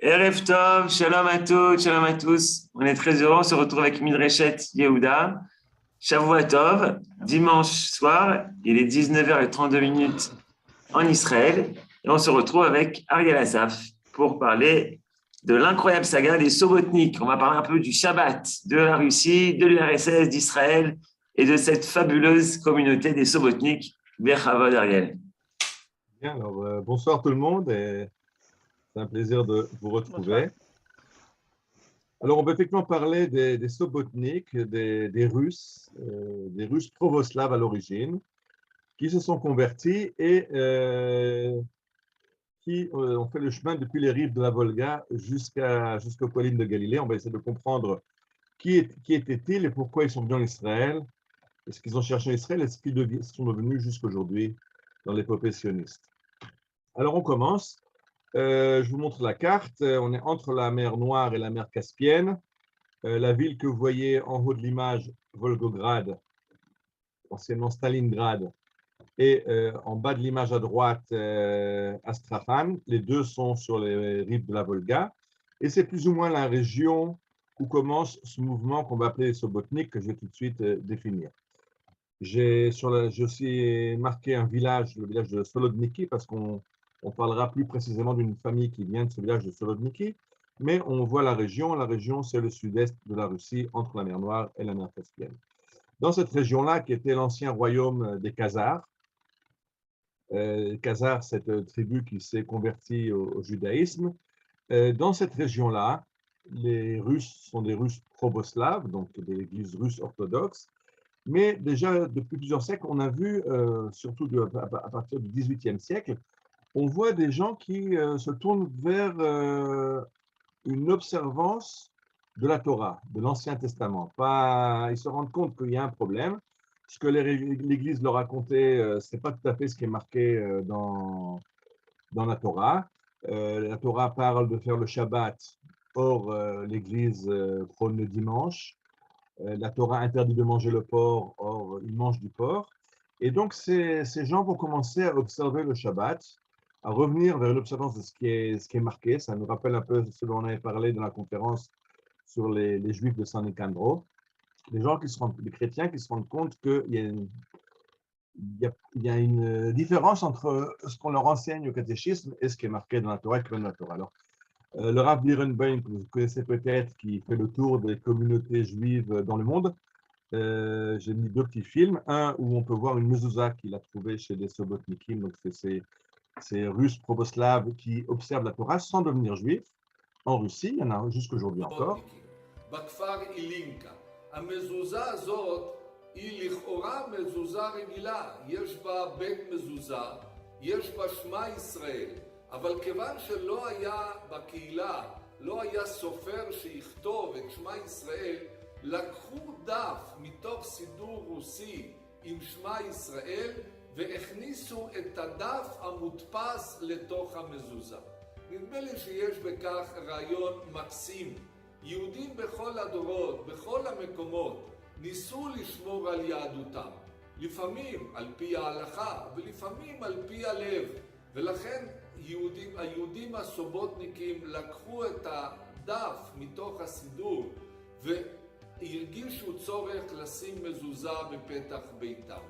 Erev Tov, shalom à toutes, shalom à tous. On est très heureux, on se retrouve avec Midreshet Yehuda. Shavua Tov, dimanche soir, il est 19h32 en Israël. Et on se retrouve avec Ariel Assaf pour parler de l'incroyable saga des Sobotniks. On va parler un peu du Shabbat, de la Russie, de l'URSS, d'Israël et de cette fabuleuse communauté des Sobotniks. Bechavod Ariel. Bien, alors, bonsoir tout le monde et c'est un plaisir de vous retrouver. Alors, on va effectivement parler des Sobotniks, des Russes provoslaves à l'origine, qui se sont convertis et qui ont fait le chemin depuis les rives de la Volga jusqu'aux collines de Galilée. On va essayer de comprendre qui étaient-ils et pourquoi ils sont venus en Israël, et ce qu'ils ont cherché en Israël et ce qu'ils sont devenus jusqu'aujourd'hui dans l'épopée sioniste. Alors, on commence. Je vous montre la carte. On est entre la mer Noire et la mer Caspienne. La ville que vous voyez en haut de l'image, Volgograd, anciennement Stalingrad, et en bas de l'image à droite, Astrakhan. Les deux sont sur les rives de la Volga. Et c'est plus ou moins la région où commence ce mouvement qu'on va appeler les Sobotniks, que je vais tout de suite définir. J'ai aussi marqué un village, le village de Solodniki, parce qu'on parlera plus précisément d'une famille qui vient de ce village de Solodniki, mais on voit la région c'est le sud-est de la Russie, entre la mer Noire et la mer Caspienne. Dans cette région-là, qui était l'ancien royaume des Khazars, Khazars, cette tribu qui s'est convertie au judaïsme, dans cette région-là, les Russes sont des Russes provoslaves, donc des églises russes orthodoxes. Mais déjà, depuis plusieurs siècles, on a vu, surtout à partir du XVIIIe siècle, on voit des gens qui se tournent vers une observance de la Torah, de l'Ancien Testament. Ils se rendent compte qu'il y a un problème. Ce que l'Église leur racontait, ce n'est pas tout à fait ce qui est marqué dans la Torah. La Torah parle de faire le Shabbat, or l'Église prône le dimanche. La Torah interdit de manger le porc, or ils mangent du porc. Et donc, ces gens vont commencer à observer le Shabbat, à revenir vers l'observance de ce qui est marqué. Ça nous rappelle un peu ce dont on avait parlé dans la conférence sur les Juifs de San Nicandro. Les chrétiens qui se rendent compte qu'il y a une différence entre ce qu'on leur enseigne au catéchisme et ce qui est marqué dans la Torah et qui vient de la Torah. Alors, le Rav Birenbaum, que vous connaissez peut-être, qui fait le tour des communautés juives dans le monde, j'ai mis deux petits films. Un où on peut voir une mezouza qu'il a trouvée chez des Sobotnikim, donc c'est ces Russes provoslaves qui observent la Torah sans devenir juifs. En Russie, il y en a jusqu'aujourd'hui encore. בכפר אילינקה. המזוזה הזאת היא לכאורה מזוזה רגילה, יש בה בית מזוזה, יש בה שמע ישראל, אבל כיוון שלא היה בקהילה, לא היה סופר שיכתוב את שמע ישראל, לקחו דף מתוך סידור רוסי עם שמע ישראל והכניסו את הדף המודפס לתוך המזוזה. נדמה לי שיש בכך רעיון מקסים. יהודים בכל הדורות, בכל המקומות, ניסו לשמור על יהדותם. לפעמים על פי ההלכה ולפעמים על פי הלב. ולכן היהודים הסובוטניקים לקחו את הדף מתוך הסידור והרגישו צורך לשים מזוזה בפתח ביתם.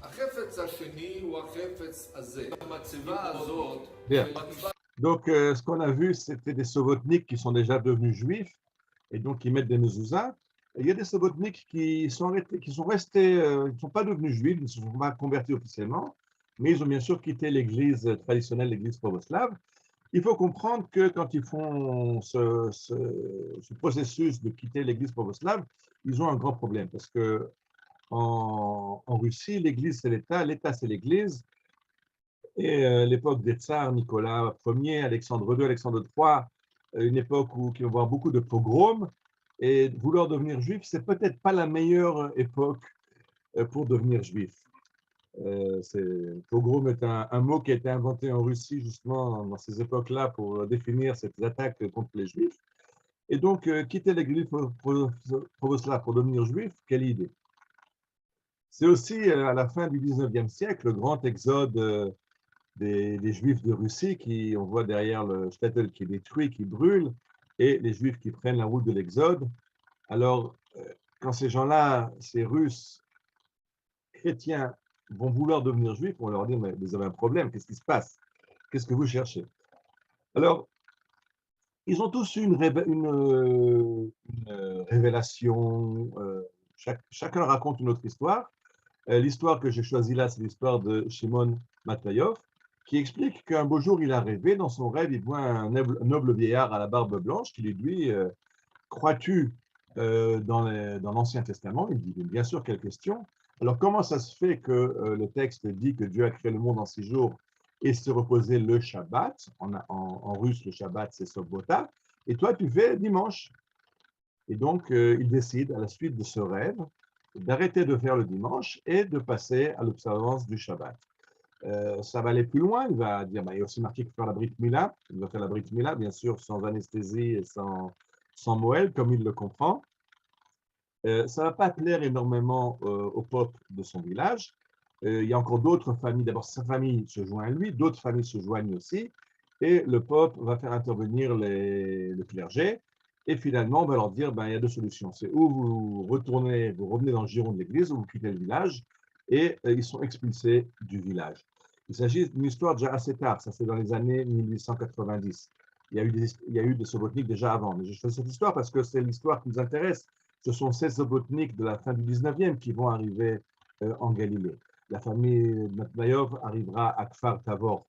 החפץ השני הוא החפץ הזה. המצבה הזאת... Donc, ce qu'on a vu, c'était des Sobotniks qui sont déjà devenus juifs et donc qui mettent des mezuzahs. Il y a des Sobotniks qui sont restés, ils ne sont pas devenus juifs, ils ne se sont pas convertis officiellement, mais ils ont bien sûr quitté l'église traditionnelle, l'église provoslave. Il faut comprendre que quand ils font ce processus de quitter l'église provoslave, ils ont un grand problème parce que en Russie, l'église c'est l'État c'est l'église. Et l'époque des tsars, Nicolas Ier, Alexandre II, Alexandre III, une époque qui va avoir beaucoup de pogroms, et vouloir devenir juif, c'est peut-être pas la meilleure époque pour devenir juif. Pogrom est un mot qui a été inventé en Russie justement dans ces époques-là pour définir cette attaque contre les juifs. Et donc, quitter l'église provoslave pour devenir juif, quelle idée. C'est aussi à la fin du 19e siècle, le grand exode des Juifs de Russie qui, on voit derrière le shtetl qui est détruit, qui brûle, et les Juifs qui prennent la route de l'Exode. Alors, quand ces gens-là, ces Russes chrétiens, vont vouloir devenir Juifs, on leur dit, mais vous avez un problème, qu'est-ce qui se passe? Qu'est-ce que vous cherchez? Alors, ils ont tous eu une révélation, chacun raconte une autre histoire. L'histoire que j'ai choisie là, c'est l'histoire de Shimon Matayov, qui explique qu'un beau jour, il a rêvé, dans son rêve, il voit un noble vieillard à la barbe blanche qui lui dit « Crois-tu dans l'Ancien Testament ?» Il dit « Bien sûr, quelle question ?» Alors, comment ça se fait que le texte dit que Dieu a créé le monde en 6 jours et se reposer le Shabbat? En russe, le Shabbat, c'est Sobbota. Et toi, tu fais dimanche. Et donc, il décide, à la suite de ce rêve, d'arrêter de faire le dimanche et de passer à l'observance du Shabbat. Ça va aller plus loin, il va dire, il y a aussi marqué qu'il faut faire la Brit Mila, il va faire la Brit Mila, bien sûr, sans anesthésie et sans Moël, comme il le comprend. Ça ne va pas plaire énormément au peuple de son village. Il y a encore d'autres familles, d'abord sa famille se joint à lui, d'autres familles se joignent aussi, et le peuple va faire intervenir le clergé, et finalement, on va leur dire, il y a 2 solutions. C'est ou vous revenez dans le giron de l'église, ou vous quittez le village, et ils sont expulsés du village. Il s'agit d'une histoire déjà assez tard, ça c'est dans les années 1890. Il y a eu des sobbotniks déjà avant, mais je fais cette histoire parce que c'est l'histoire qui nous intéresse. Ce sont ces sobbotniks de la fin du 19e qui vont arriver en Galilée. La famille Matayov arrivera à Kfar Tavor.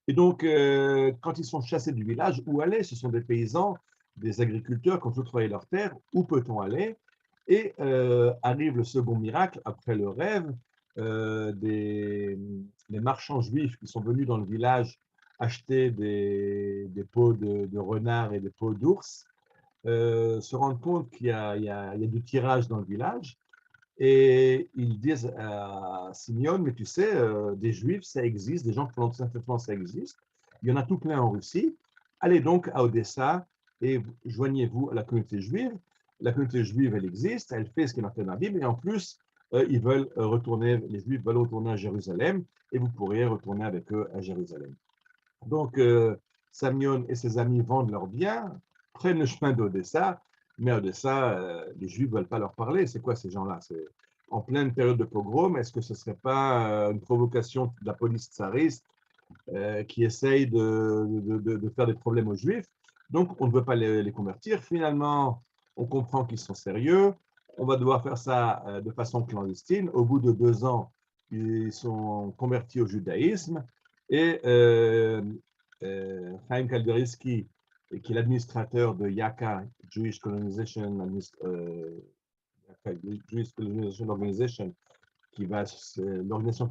Et donc, quand ils sont chassés du village, où aller? Ce sont des paysans, des agriculteurs qui ont tout travaillé leur terre. Où peut-on aller? Et arrive le second miracle, après le rêve, des marchands juifs qui sont venus dans le village acheter des peaux de renard et des peaux d'ours, se rendent compte qu'il y a du tirage dans le village. Et ils disent à Simeon, mais tu sais, des Juifs, ça existe, des gens qui font l'Ancien Testament, ça existe. Il y en a tout plein en Russie. Allez donc à Odessa et joignez-vous à la communauté juive. La communauté juive, elle existe, elle fait ce qui est marqué dans la Bible, et en plus, ils veulent retourner, les Juifs veulent retourner à Jérusalem, et vous pourriez retourner avec eux à Jérusalem. Donc, Simeon et ses amis vendent leurs biens, prennent le chemin d'Odessa, mais à Odessa, les Juifs ne veulent pas leur parler. C'est quoi ces gens-là? C'est en pleine période de pogrom. Est-ce que ce ne serait pas une provocation de la police tsariste qui essaye de faire des problèmes aux Juifs? Donc, on ne veut pas les convertir. Finalement, on comprend qu'ils sont sérieux. On va devoir faire ça de façon clandestine. Au bout de 2 ans, ils sont convertis au judaïsme. Et Chaim Kalderisky, qui est l'administrateur de YACA, Jewish Colonization Organization, l'organisation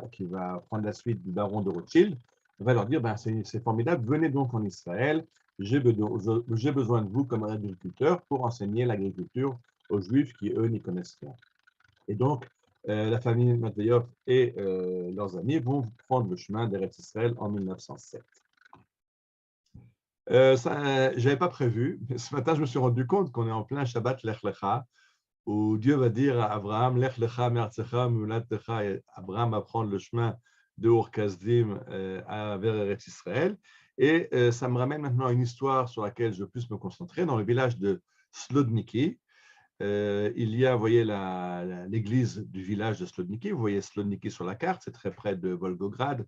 qui va prendre la suite du baron de Rothschild, va leur dire, c'est formidable, venez donc en Israël, j'ai besoin de vous comme agriculteurs pour enseigner l'agriculture aux Juifs qui, eux, n'y connaissent rien. Et donc, la famille Matayov et leurs amis vont prendre le chemin d'Eretz Israël en 1907. Je n'avais pas prévu, mais ce matin, je me suis rendu compte qu'on est en plein Shabbat Lech Lecha, où Dieu va dire à Abraham, Lech Lecha me'artzecha me'uladtecha, et Abraham va prendre le chemin de Ur Kasdim vers Eretz Israël. Et ça me ramène maintenant à une histoire sur laquelle je veux plus me concentrer, dans le village de Slodniki. Il y a, vous voyez, l'église du village de Slodniki. Vous voyez Slodniki sur la carte, c'est très près de Volgograd,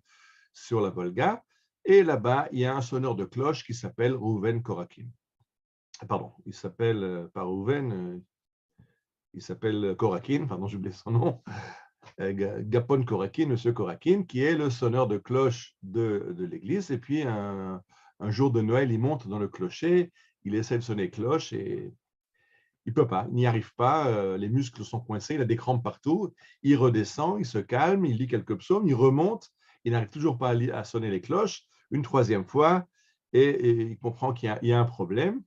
sur la Volga. Et là-bas, il y a un sonneur de cloche qui s'appelle Rouven Korakin. Pardon, il s'appelle pas Rouven, il s'appelle Korakin, pardon, j'ai oublié son nom. Gapon Korakin, monsieur Korakin, qui est le sonneur de cloche de l'église. Et puis, un jour de Noël, il monte dans le clocher, il essaie de sonner cloche et il ne peut pas, il n'y arrive pas, les muscles sont coincés, il a des crampes partout, il redescend, il se calme, il lit quelques psaumes, il remonte, il n'arrive toujours pas à sonner les cloches, une 3e fois, et il comprend qu'il y a un problème,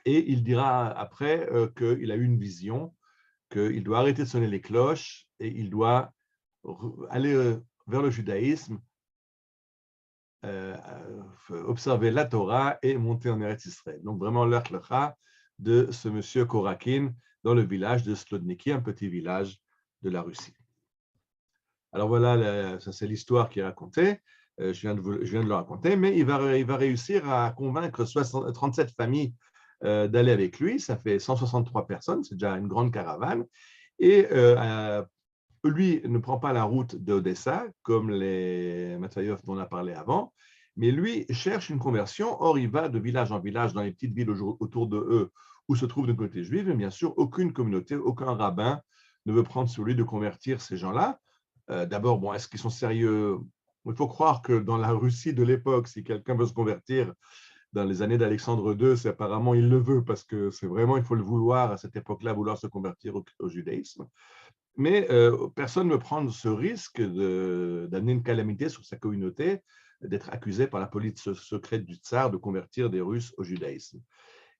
et il dira après qu'il a eu une vision, qu'il doit arrêter de sonner les cloches, et il doit aller vers le judaïsme, observer la Torah et monter en Eretz Israël. Donc vraiment l'Ech Lecha de ce monsieur Korakin dans le village de Slodniki, un petit village de la Russie. Alors voilà, ça c'est l'histoire qui est racontée. Je viens de le raconter, mais il va réussir à convaincre 37 familles d'aller avec lui. Ça fait 163 personnes, c'est déjà une grande caravane. Et lui ne prend pas la route d'Odessa, comme les Matsaïov dont on a parlé avant, mais lui cherche une conversion. Or, il va de village en village dans les petites villes autour de eux où se trouve une communauté juive. Et bien sûr, aucune communauté, aucun rabbin ne veut prendre sur lui de convertir ces gens-là. D'abord, bon, est-ce qu'ils sont sérieux? Il faut croire que dans la Russie de l'époque, si quelqu'un veut se convertir dans les années d'Alexandre II, c'est apparemment il le veut parce que c'est vraiment, il faut le vouloir à cette époque-là, vouloir se convertir au judaïsme. Mais personne ne veut prendre ce risque d'amener une calamité sur sa communauté, d'être accusé par la police secrète du tsar de convertir des Russes au judaïsme.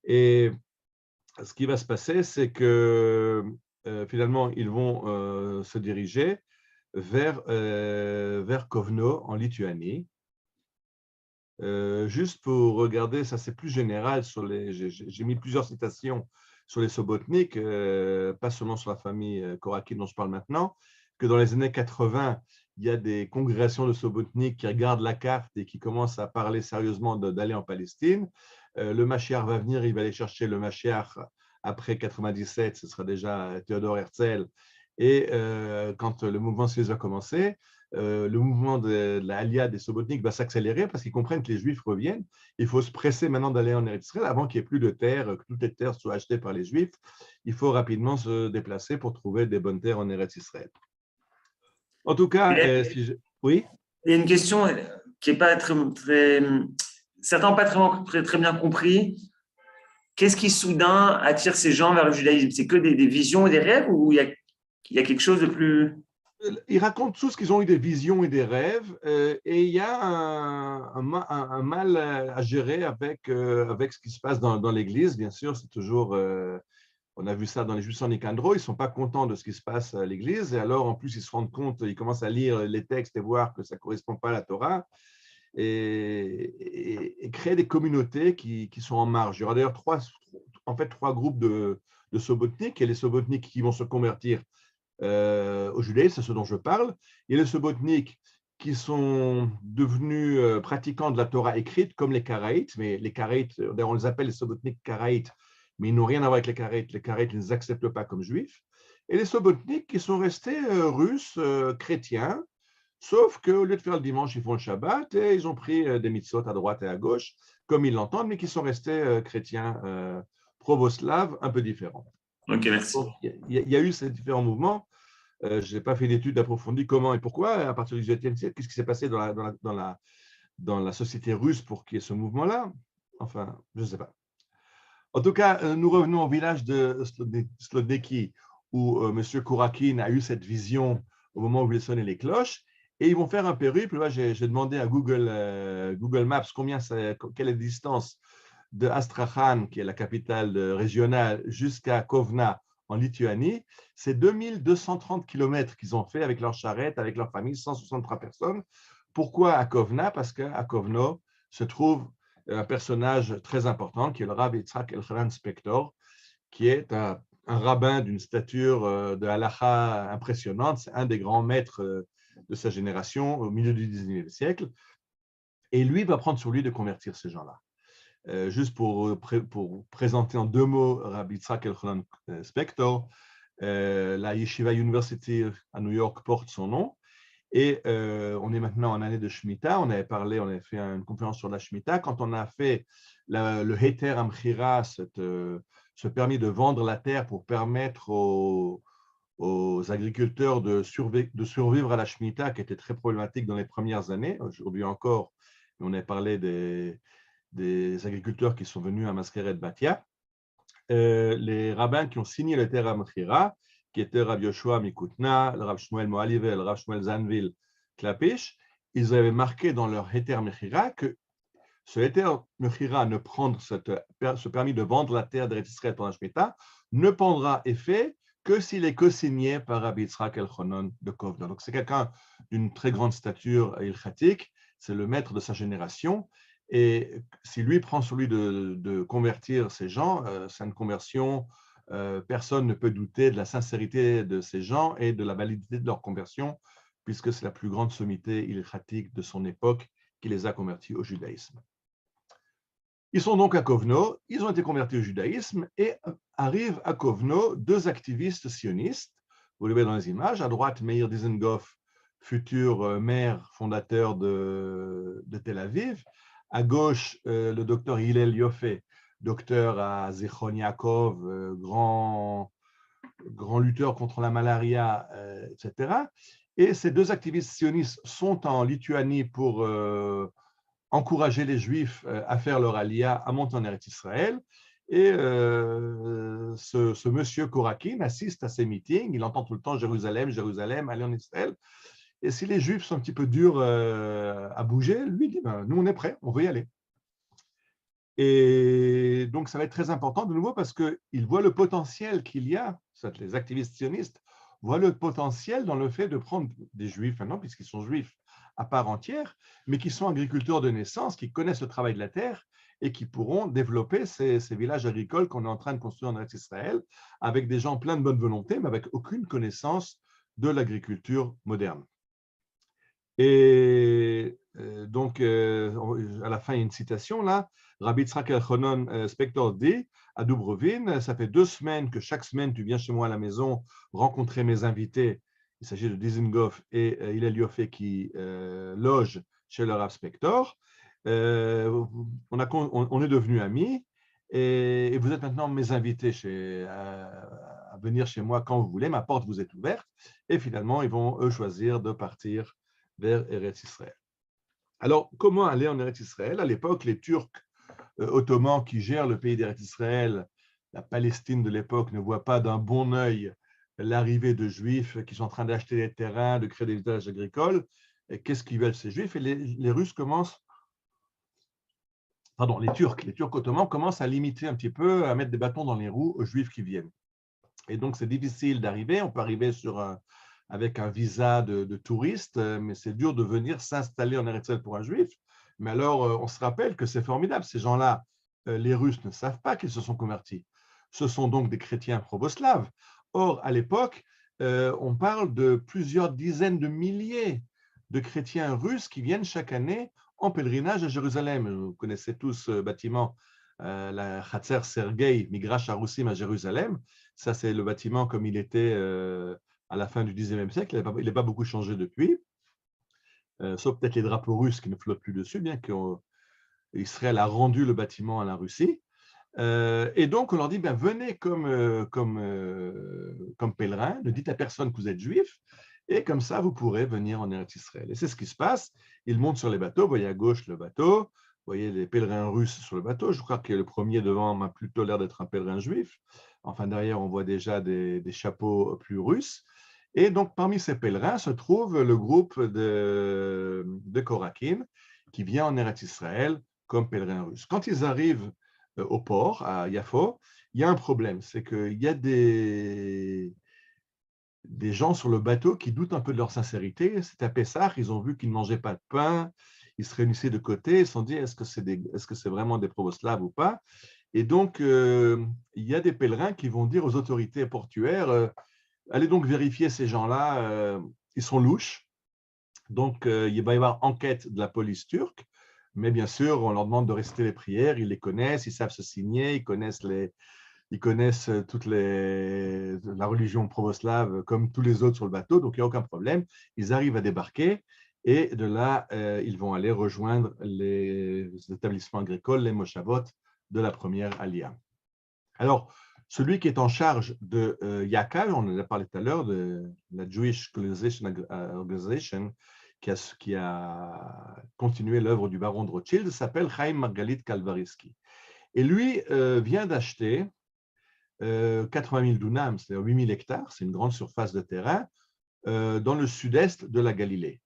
Et ce qui va se passer, c'est que finalement, ils vont se diriger vers Kovno, en Lituanie. Juste pour regarder, ça c'est plus général, j'ai mis plusieurs citations sur les Sobotniks, pas seulement sur la famille Korakin dont je parle maintenant, que dans les années 80, il y a des congrégations de Sobotniks qui regardent la carte et qui commencent à parler sérieusement d'aller en Palestine. Le Mashiach va venir, il va aller chercher le Mashiach après 97, ce sera déjà Théodore Herzl. Et quand le mouvement sioniste va commencer, le mouvement de la Aliyah des Sobotniks va s'accélérer parce qu'ils comprennent que les Juifs reviennent. Il faut se presser maintenant d'aller en Eretz Israël avant qu'il n'y ait plus de terre, que toutes les terres soient achetées par les Juifs. Il faut rapidement se déplacer pour trouver des bonnes terres en Eretz Israël. En tout cas, oui. Il y a une question qui n'est pas très certains n'ont pas très bien compris. Qu'est-ce qui soudain attire ces gens vers le judaïsme? C'est que des visions et des rêves ou il y a quelque chose de plus… Ils racontent tous qu'ils ont eu des visions et des rêves, et il y a un mal à gérer avec ce qui se passe dans l'Église. Bien sûr, c'est toujours, on a vu ça dans les Juifs sans Nicandro, ils ne sont pas contents de ce qui se passe à l'Église, et alors en plus ils se rendent compte, ils commencent à lire les textes et voir que ça ne correspond pas à la Torah, et créer des communautés qui sont en marge. Il y aura d'ailleurs trois groupes de Sobotniks, et les Sobotniks qui vont se convertir au judaïsme, c'est ce dont je parle. Il y a les Sobotniks qui sont devenus pratiquants de la Torah écrite, comme les Karaïtes, mais les Karaïtes, on les appelle les Sobotniks Karaïtes, mais ils n'ont rien à voir avec les Karaïtes. Les Karaïtes ne les acceptent pas comme juifs. Et les Sobotniks qui sont restés russes, chrétiens, sauf qu'au lieu de faire le dimanche, ils font le Shabbat et ils ont pris des mitzvot à droite et à gauche, comme ils l'entendent, mais qui sont restés chrétiens provo-slaves, un peu différents. Ok, merci. Il y a eu ces différents mouvements. Je n'ai pas fait d'études approfondies comment et pourquoi, à partir du XVIIe siècle, qu'est-ce qui s'est passé dans la société russe pour qu'il y ait ce mouvement-là. Enfin, je ne sais pas. En tout cas, nous revenons au village de Slodniki, où M. Kourakin a eu cette vision au moment où il sonnait les cloches, et ils vont faire un périple. Là, j'ai demandé à Google Maps quelle est la distance de Astrakhan, qui est la capitale régionale, jusqu'à Kovna, en Lituanie. C'est 2230 km qu'ils ont fait avec leur charrette, avec leur famille, 163 personnes. Pourquoi à Kovna? Parce qu'à Kovno se trouve un personnage très important, qui est le Rav Yitzhak Elchanan Spector, qui est un rabbin d'une stature de halacha impressionnante. C'est un des grands maîtres de sa génération au milieu du XIXe siècle. Et lui va prendre sur lui de convertir ces gens-là. Juste pour présenter en 2 mots Rabbi Yitzhak Elchanan Spector, la Yeshiva University à New York porte son nom. Et on est maintenant en année de Shemitah. On avait fait une conférence sur la Shemitah. Quand on a fait le Heter Amchira, ce permis de vendre la terre pour permettre aux agriculteurs de survivre à la Shemitah, qui était très problématique dans les premières années, aujourd'hui encore, on avait parlé des agriculteurs qui sont venus à Maskeret Batia, les rabbins qui ont signé le Heter Amchira, qui étaient Rav Yoshua Mikutna, le Rav Shmuel Moalivel, le Rav Shmuel Zanvil Klapish, ils avaient marqué dans leur Heter Mechira que ce Heter Mechira ne prendre ce permis de vendre la terre d'Eretz Israël pendant la Shemitah ne prendra effet que s'il est co-signé par Rabbi Yitzhak Elchanan de Kovno. Donc c'est quelqu'un d'une très grande stature ilchatique, c'est le maître de sa génération, et si lui prend sur lui de convertir ces gens, c'est une conversion. Personne ne peut douter de la sincérité de ces gens et de la validité de leur conversion, puisque c'est la plus grande sommité ilchatique de son époque qui les a convertis au judaïsme. Ils sont donc à Kovno, ils ont été convertis au judaïsme et arrivent à Kovno deux activistes sionistes. Vous le voyez dans les images, à droite Meir Dizengoff, futur maire fondateur de Tel Aviv, à gauche le docteur Hillel Yoffe, docteur à Zichron Yaakov, grand lutteur contre la malaria, etc. Et ces deux activistes sionistes sont en Lituanie pour encourager les Juifs à faire leur alia, à monter en Eretz Israël. Et ce monsieur Korakin assiste à ces meetings, il entend tout le temps Jérusalem, Jérusalem, allez en Israël. Et si les Juifs sont un petit peu durs à bouger, lui dit, ben, nous on est prêts, on veut y aller. Et donc ça va être très important de nouveau parce qu'il voit le potentiel qu'il y a, les activistes sionistes voient le potentiel dans le fait de prendre des Juifs maintenant, puisqu'ils sont Juifs à part entière, mais qui sont agriculteurs de naissance, qui connaissent le travail de la terre et qui pourront développer ces villages agricoles qu'on est en train de construire en Eretz Israël avec des gens pleins de bonne volonté, mais avec aucune connaissance de l'agriculture moderne. Et donc, à la fin, il y a une citation là. Rabbi Yitzhak Elchanan Spector dit à Dubrovin, ça fait 2 semaines que chaque semaine tu viens chez moi à la maison rencontrer mes invités. Il s'agit de Dizengoff et Hillel Yoffe qui logent chez le Rav Spector. On est devenus amis et vous êtes maintenant mes invités à venir chez moi quand vous voulez. Ma porte vous est ouverte. Et finalement, ils vont eux choisir de partir vers Eretz Israël. Alors, comment aller en Eretz Israël? À l'époque, les Turcs ottomans qui gèrent le pays d'Eretz Israël, la Palestine de l'époque, ne voient pas d'un bon œil l'arrivée de Juifs qui sont en train d'acheter des terrains, de créer des villages agricoles. Et qu'est-ce qu'ils veulent ces Juifs? Et les Russes commencent, pardon, les Turcs ottomans commencent à limiter un petit peu, à mettre des bâtons dans les roues aux Juifs qui viennent. Et donc, c'est difficile d'arriver. On peut arriver avec un visa de touriste, mais c'est dur de venir s'installer en Eretz Israël pour un Juif. Mais alors, on se rappelle que c'est formidable. Ces gens-là, les Russes ne savent pas qu'ils se sont convertis. Ce sont donc des chrétiens pravoslaves. Or, à l'époque, on parle de plusieurs dizaines de milliers de chrétiens russes qui viennent chaque année en pèlerinage à Jérusalem. Vous connaissez tous ce bâtiment, la Chatzer Sergei Migrash Harussim à Jérusalem. Ça, c'est le bâtiment comme il était à la fin du XIXe siècle. Il n'a pas beaucoup changé depuis, sauf peut-être les drapeaux russes qui ne flottent plus dessus, bien qu'Israël a rendu le bâtiment à la Russie. Et donc, on leur dit, ben, venez comme pèlerins, ne dites à personne que vous êtes juif, et comme ça, vous pourrez venir en Eretz Israël. Et c'est ce qui se passe. Ils montent sur les bateaux, vous voyez à gauche le bateau, vous voyez les pèlerins russes sur le bateau. Je crois que le premier devant m'a plutôt l'air d'être un pèlerin juif. Enfin, derrière, on voit déjà des chapeaux plus russes. Et donc, parmi ces pèlerins se trouve le groupe de Korakin qui vient en Eretz Israël comme pèlerins russes. Quand ils arrivent au port, à Yafo, il y a un problème, c'est qu'il y a des gens sur le bateau qui doutent un peu de leur sincérité. C'est à Pessah, ils ont vu qu'ils ne mangeaient pas de pain, ils se réunissaient de côté, ils se sont dit, est-ce que c'est vraiment des pravoslaves ou pas? Et donc, il y a des pèlerins qui vont dire aux autorités portuaires, allez donc vérifier ces gens-là, ils sont louches. Donc, il va y avoir enquête de la police turque, mais bien sûr, on leur demande de réciter les prières, ils les connaissent, ils savent se signer, ils connaissent toute la religion pravoslave comme tous les autres sur le bateau, donc il n'y a aucun problème. Ils arrivent à débarquer et de là, ils vont aller rejoindre les établissements agricoles, les moshavot de la première Aliyah. Alors, celui qui est en charge de Yaka, on en a parlé tout à l'heure, de la Jewish Colonization Organization, qui a continué l'œuvre du baron de Rothschild, s'appelle Chaim Margalit Kalvariski. Et lui vient d'acheter 80 000 dunams, c'est-à-dire 8 000 hectares, c'est une grande surface de terrain, dans le sud-est de la Galilée,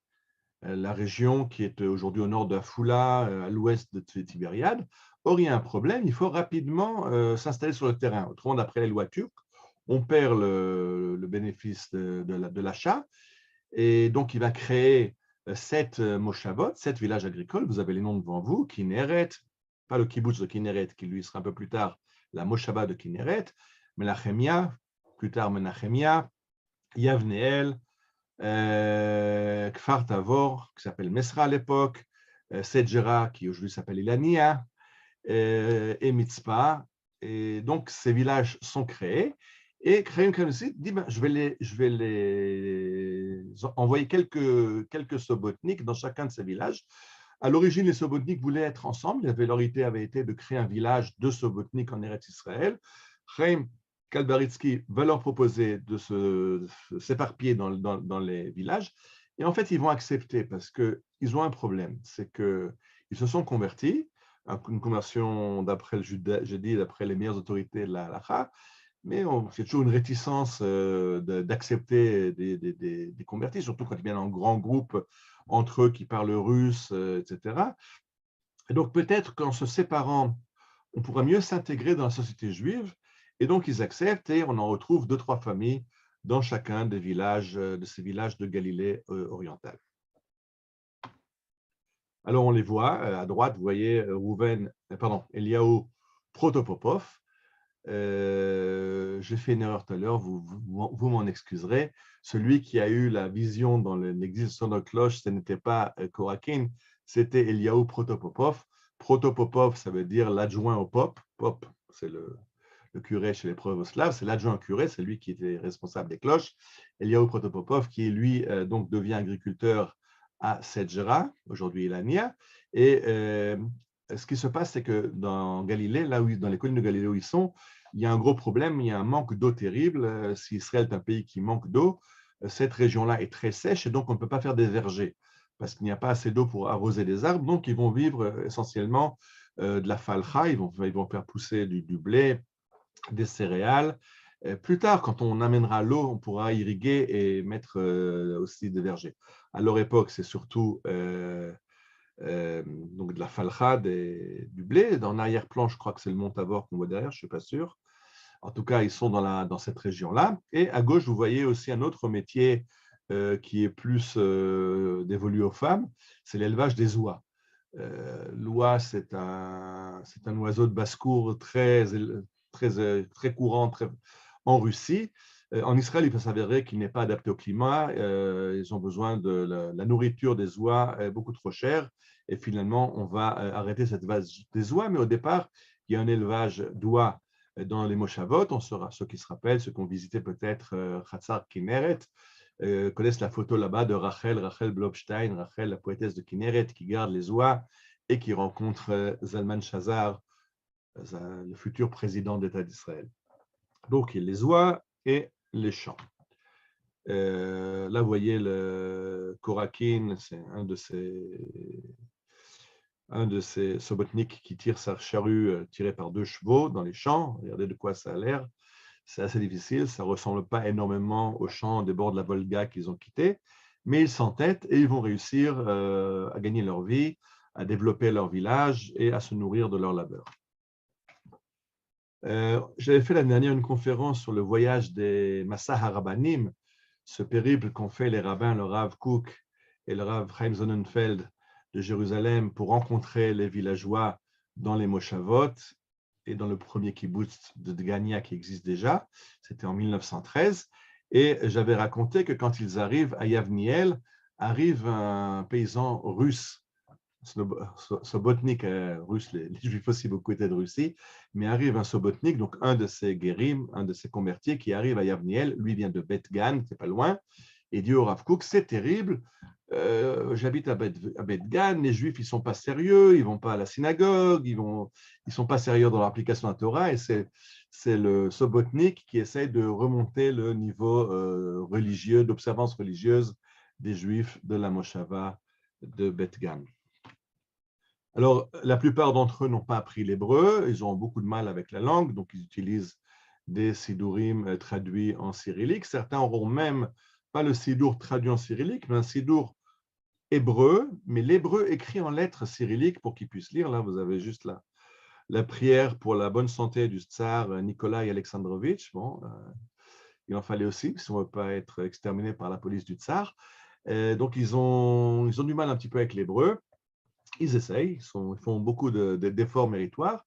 la région qui est aujourd'hui au nord de Afula, à l'ouest de Tibériade. Or, il y a un problème, il faut rapidement s'installer sur le terrain. Autrement, d'après les lois turques, on perd le bénéfice de l'achat, et donc il va créer 7 moshavot, 7 villages agricoles. Vous avez les noms devant vous, Kinneret, pas le kibbutz de Kinneret, qui lui sera un peu plus tard la moshava de Kinneret, Menachemia, plus tard Menachemia, Yavneel, Kfar Tavor, qui s'appelle Mesra à l'époque, Sedjera, qui aujourd'hui s'appelle Ilania, et Mitzpah. Et donc, ces villages sont créés. Et Chaim Kanievsky dit, ben, je vais les envoyer quelques sobotniks dans chacun de ces villages. À l'origine, les sobotniks voulaient être ensemble. Leur idée avait été de créer un village de sobotniks en Eretz Israël. Chaim Kalbaritsky va leur proposer de s'éparpiller dans les villages. Et en fait, ils vont accepter parce qu'ils ont un problème. C'est qu'ils se sont convertis, une conversion d'après le jeudi, d'après les meilleures autorités de la halakha, mais c'est toujours une réticence d'accepter des convertis, surtout quand ils viennent en grand groupe entre eux qui parlent russe, etc. Et donc peut-être qu'en se séparant, on pourra mieux s'intégrer dans la société juive, et donc ils acceptent, et on en retrouve 2-3 familles dans chacun des villages, de ces villages de Galilée orientale. Alors on les voit, à droite, vous voyez Eliaou Protopopov. J'ai fait une erreur tout à l'heure, vous m'en excuserez. Celui qui a eu la vision dans l'existence de la cloche, ce n'était pas Korakin, c'était Eliaou Protopopov. Protopopov, ça veut dire l'adjoint au Pope. Pope, c'est le curé chez les pravoslaves, c'est l'adjoint curé, c'est lui qui était responsable des cloches. Eliaou Protopopov, qui lui donc devient agriculteur à Sedjera, aujourd'hui Ilania. Et ce qui se passe, c'est que dans Galilée, dans les collines de Galilée où ils sont, il y a un gros problème, il y a un manque d'eau terrible. Si Israël est un pays qui manque d'eau, cette région-là est très sèche et donc on ne peut pas faire des vergers parce qu'il n'y a pas assez d'eau pour arroser les arbres. Donc, ils vont vivre essentiellement de la falcha, ils vont faire pousser du blé, des céréales. Plus tard, quand on amènera l'eau, on pourra irriguer et mettre aussi des vergers. À leur époque, c'est surtout donc de la falcha, du blé. Dans l'arrière-plan, je crois que c'est le mont Tabor qu'on voit derrière, je ne suis pas sûr. En tout cas, ils sont dans cette région-là. Et à gauche, vous voyez aussi un autre métier qui est plus dévolu aux femmes, c'est l'élevage des oies. L'oie, c'est un oiseau de basse-cour très courant en Russie. En Israël, il peut s'avérer qu'il n'est pas adapté au climat. Ils ont besoin de la nourriture des oies beaucoup trop chère. Et finalement, on va arrêter cette élevage des oies. Mais au départ, il y a un élevage d'oies dans les Moshavot. Ceux qui se rappellent, ceux qui ont visité peut-être Khatsar Kinneret, connaissent la photo là-bas de Rachel Blobstein, Rachel, la poétesse de Kinneret, qui garde les oies et qui rencontre Zalman Shazar, le futur président d'État d'Israël. Donc, il y a les oies et les champs. Là, vous voyez le Korakin, c'est un de ces sobotniks qui tire sa charrue tirée par 2 chevaux dans les champs. Regardez de quoi ça a l'air. C'est assez difficile, ça ne ressemble pas énormément aux champs des bords de la Volga qu'ils ont quittés, mais ils s'entêtent et ils vont réussir à gagner leur vie, à développer leur village et à se nourrir de leur labeur. J'avais fait l'année dernière une conférence sur le voyage des Massa HaRabbanim, ce périple qu'ont fait les rabbins, le Rav Kook et le Rav Chaim Sonnenfeld de Jérusalem pour rencontrer les villageois dans les Moshavot et dans le premier kibbutz de Dgania qui existe déjà. C'était en 1913. Et j'avais raconté que quand ils arrivent à Yavniel, arrive un paysan russe, sobotnik russe, les Juifs aussi beaucoup étaient de Russie, mais arrive un sobotnik, donc un de ces guérim, un de ces convertis qui arrive à Yavniel, lui vient de Bet Gan, c'est pas loin, et dit au Rav Kook, c'est terrible, j'habite à Bet Gan, les Juifs ils sont pas sérieux, ils vont pas à la synagogue, ils sont pas sérieux dans l'application de la Torah, et c'est le sobotnik qui essaie de remonter le niveau religieux, d'observance religieuse des Juifs de la Moshava de Bet Gan. Alors, la plupart d'entre eux n'ont pas appris l'hébreu, ils ont beaucoup de mal avec la langue, donc ils utilisent des sidurim traduits en cyrillique. Certains n'auront même pas le sidour traduit en cyrillique, mais un sidour hébreu, mais l'hébreu écrit en lettres cyrilliques pour qu'ils puissent lire. Là, vous avez juste la prière pour la bonne santé du tsar Nikolai Alexandrovitch. Bon, il en fallait aussi, si on ne veut pas être exterminé par la police du tsar. Donc, ils ont du mal un petit peu avec l'hébreu. Ils essayent, ils font beaucoup d'efforts méritoires.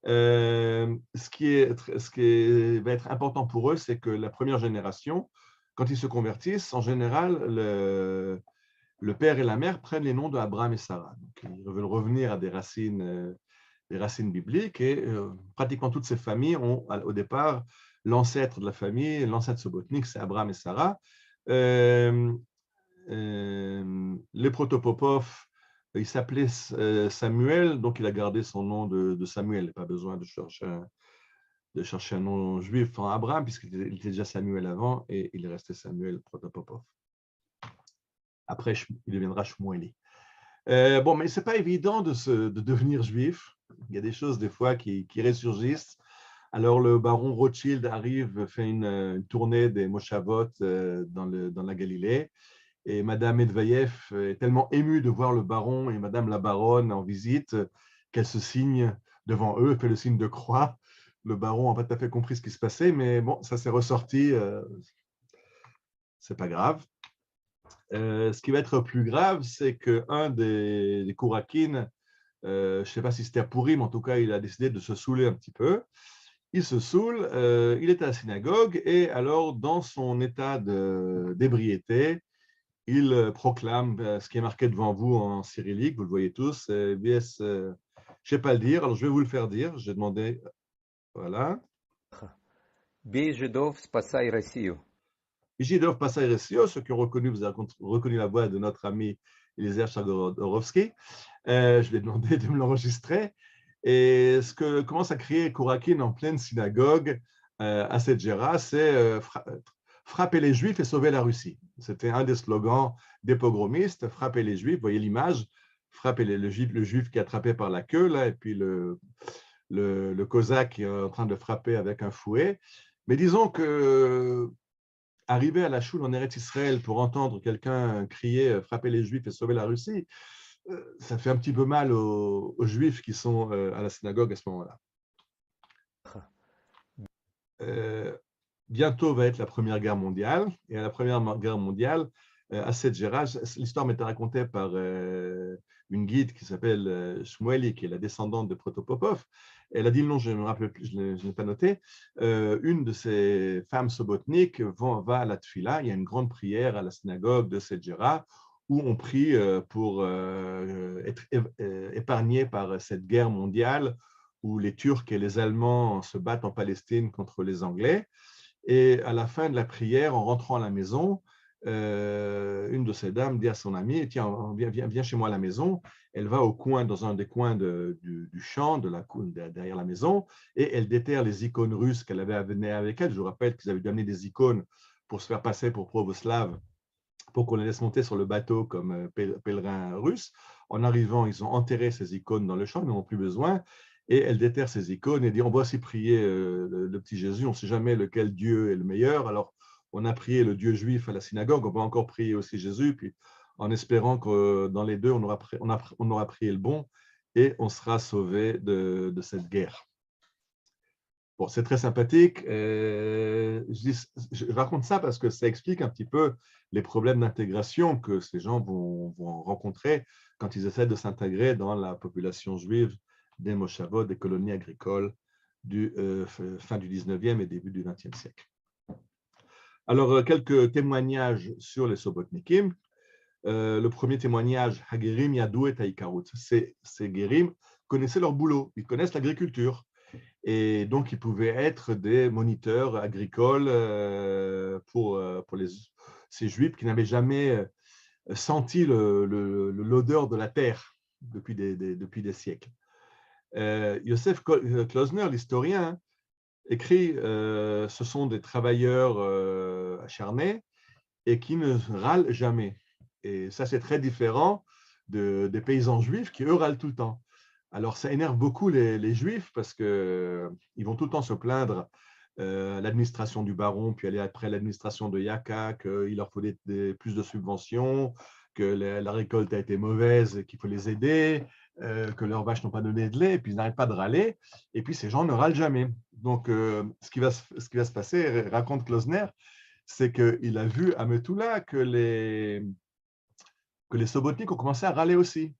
Ce qui va être important pour eux, c'est que la première génération quand ils se convertissent, en général, le père et la mère prennent les noms d'Abraham et Sarah. Donc, ils veulent revenir à des racines bibliques et pratiquement toutes ces familles ont au départ l'ancêtre de la famille, l'ancêtre sobotnik, c'est Abraham et Sarah. Les Protopopov, il s'appelait Samuel, donc il a gardé son nom de Samuel. Il n'a pas besoin de chercher un nom juif en Abraham, puisqu'il était déjà Samuel avant, et il est resté Samuel Protopopov. Après, il deviendra Shmueli. Bon, mais ce n'est pas évident de devenir juif. Il y a des choses, des fois, qui ressurgissent. Alors, le baron Rothschild arrive, fait une tournée des Moshavot dans la Galilée. Et Madame Medveyev est tellement émue de voir le baron et Madame la baronne en visite qu'elle se signe devant eux, fait le signe de croix. Le baron n'a pas tout à fait compris ce qui se passait, mais bon, ça s'est ressorti. C'est pas grave. Ce qui va être plus grave, c'est qu'un des Kourakines, je ne sais pas si c'était à Pourim, en tout cas, il a décidé de se saouler un petit peu. Il se saoule, il est à la synagogue, et alors, dans son état d'ébriété, il proclame ce qui est marqué devant vous en cyrillique, vous le voyez tous, BS, je ne sais pas le dire, alors je vais vous le faire dire, j'ai demandé, voilà. Bijidov spasai Rossию. Bijidov spasai Rossию, ceux qui ont reconnu, vous avez reconnu la voix de notre ami Eliezer Chagorodowski. Je lui ai demandé de me l'enregistrer. Et ce que commence à crier Kourakine en pleine synagogue à Sedgera, c'est frapper les Juifs et sauver la Russie. C'était un des slogans des pogromistes, frapper les Juifs, vous voyez l'image, frapper le Juif qui est attrapé par la queue, là, et puis le Cosaque qui est en train de frapper avec un fouet. Mais disons que arriver à la choule en Eretz Israël pour entendre quelqu'un crier frapper les Juifs et sauver la Russie, ça fait un petit peu mal aux Juifs qui sont à la synagogue à ce moment-là. Bientôt va être la Première Guerre mondiale, et à la Première Guerre mondiale, à Sedgera, l'histoire m'était racontée par une guide qui s'appelle Shmueli, qui est la descendante de Protopopov. Elle a dit le nom, je ne me rappelle plus, je ne l'ai pas noté. Une de ces femmes sobotniques va à la Tfila, il y a une grande prière à la synagogue de Sedgera, où on prie pour être épargné par cette guerre mondiale où les Turcs et les Allemands se battent en Palestine contre les Anglais. Et à la fin de la prière, en rentrant à la maison, une de ces dames dit à son amie, tiens, viens chez moi à la maison. Elle va au coin, dans un des coins du champ, derrière la maison, et elle déterre les icônes russes qu'elle avait amenées avec elle. Je vous rappelle qu'ils avaient dû amener des icônes pour se faire passer pour pravoslaves, pour qu'on les laisse monter sur le bateau comme pèlerins russes. En arrivant, ils ont enterré ces icônes dans le champ, ils n'en ont plus besoin. Et elle déterre ces icônes et dit, on va aussi prier le petit Jésus, on ne sait jamais lequel Dieu est le meilleur. Alors, on a prié le Dieu juif à la synagogue, on va encore prier aussi Jésus, puis en espérant que dans les deux, on aura prié le bon et on sera sauvé de cette guerre. Bon, c'est très sympathique. Je raconte ça parce que ça explique un petit peu les problèmes d'intégration que ces gens vont rencontrer quand ils essaient de s'intégrer dans la population juive des Moshavot, des colonies agricoles du fin du 19e et début du 20e siècle. Alors, quelques témoignages sur les Sobotnikim. Le premier témoignage, Hagerim Yadou et Taïkarut. Ces Guérim connaissaient leur boulot, ils connaissent l'agriculture. Et donc, ils pouvaient être des moniteurs agricoles pour ces Juifs qui n'avaient jamais senti l'odeur de la terre depuis des siècles. Yosef Klozner, l'historien, écrit ce sont des travailleurs acharnés et qui ne râlent jamais. Et ça, c'est très différent des paysans juifs qui, eux, râlent tout le temps. Alors, ça énerve beaucoup les Juifs parce qu'ils vont tout le temps se plaindre à l'administration du baron, puis aller après l'administration de Yaka, qu'il leur faut plus de subventions, que la récolte a été mauvaise et qu'il faut les aider, que leurs vaches n'ont pas donné de lait, et puis ils n'arrêtent pas de râler, et puis ces gens ne râlent jamais. Donc, ce qui va se passer, raconte Klozner, c'est qu'il a vu à Metula que les Sobotniks ont commencé à râler aussi.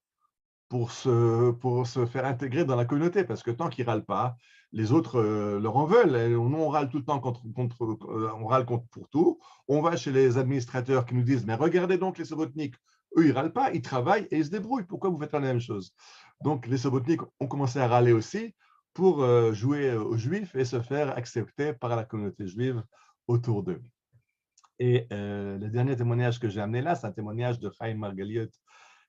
pour se faire intégrer dans la communauté, parce que tant qu'ils ne râlent pas, les autres leur en veulent. Et nous, on râle tout le temps on râle pour tout. On va chez les administrateurs qui nous disent, mais regardez donc les Sobotniks, eux, ils ne râlent pas, ils travaillent et ils se débrouillent. Pourquoi vous faites la même chose? Donc, les Sobotniks ont commencé à râler aussi pour jouer aux Juifs et se faire accepter par la communauté juive autour d'eux. Et le dernier témoignage que j'ai amené là, c'est un témoignage de Chaim Margaliot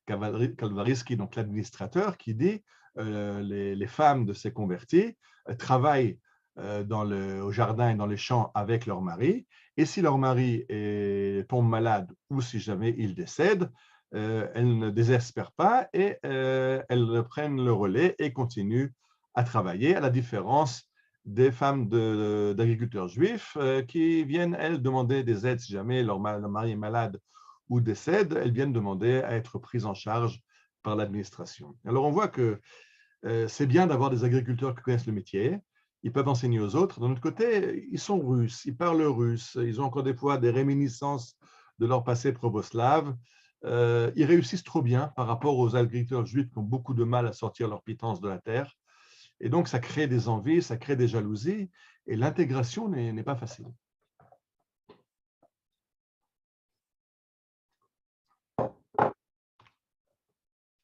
Kalvariski, donc l'administrateur, qui dit les femmes de ces convertis travaillent au jardin et dans les champs avec leur mari, et si leur mari tombe malade ou si jamais il décède, elles ne désespèrent pas et elles prennent le relais et continuent à travailler, à la différence des femmes d'agriculteurs juifs qui viennent, elles, demander des aides si jamais leur mari est malade ou décède, elles viennent demander à être prises en charge par l'administration. Alors, on voit que c'est bien d'avoir des agriculteurs qui connaissent le métier, ils peuvent enseigner aux autres. D'un autre côté, ils sont russes, ils parlent russe, ils ont encore des fois des réminiscences de leur passé proboslave. Ils réussissent trop bien par rapport aux agriculteurs juifs qui ont beaucoup de mal à sortir leur pitance de la terre. Et donc, ça crée des envies, ça crée des jalousies, et l'intégration n'est pas facile.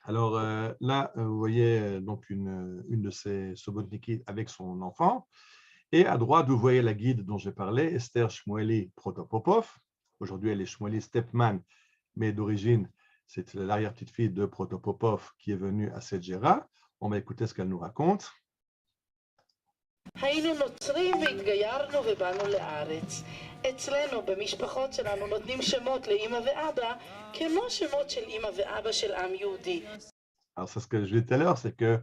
Alors là, vous voyez donc une de ces Sobotniki avec son enfant. Et à droite, vous voyez la guide dont j'ai parlé, Esther Shmueli Protopopov. Aujourd'hui, elle est Shmueli Stepman, mais d'origine, c'est l'arrière-petite-fille de Protopopov qui est venue à Sedgera. On va écouter ce qu'elle nous raconte. היינו נוצרים והתגיירנו ובאנו לארץ. אצלנו במשפחות שלנו נותנים שמות לאמא ואבא כמו שמות של אמא ואבא של עם יהודי. Alors, c'est ce que je disais tout à l'heure, c'est que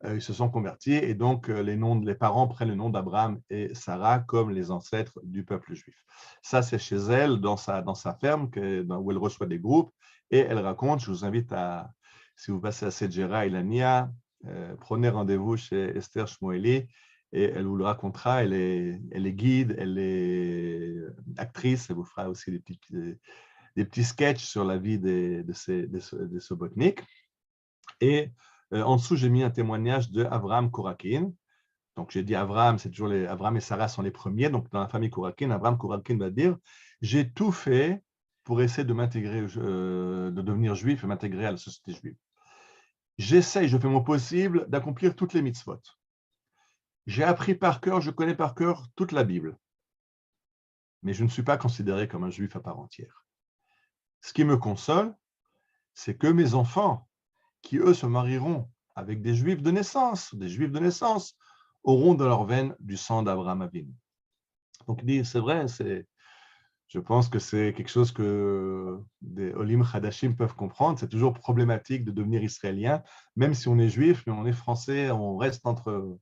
ils se sont convertis et donc les parents prennent le nom d'Abraham et Sarah comme les ancêtres du peuple juif. Ça, c'est chez elle, dans sa ferme, où elle reçoit des groupes et elle raconte, je vous invite à, si vous passez à Sedgera, Ilania, prenez rendez-vous chez Esther Shmueli et elle vous le racontera. Elle est guide, elle est actrice, elle vous fera aussi des petits sketchs sur la vie des Sobotniks. Et en dessous, j'ai mis un témoignage de Avraham Kourakin. Donc, j'ai dit Avraham, c'est toujours Avraham et Sarah sont les premiers. Donc, dans la famille Kourakin, Avraham Kourakin va dire « J'ai tout fait pour essayer de m'intégrer, de devenir juif et m'intégrer à la société juive. J'essaye, je fais mon possible d'accomplir toutes les mitzvot. J'ai appris par cœur, je connais par cœur toute la Bible. Mais je ne suis pas considéré comme un juif à part entière. Ce qui me console, c'est que mes enfants, qui eux se marieront avec des juifs de naissance, auront dans leurs veines du sang d'Abraham Avinu. » Donc il dit, c'est vrai, je pense que c'est quelque chose que des Olim Hadashim peuvent comprendre. C'est toujours problématique de devenir israélien, même si on est juif, mais on est français, on reste entre...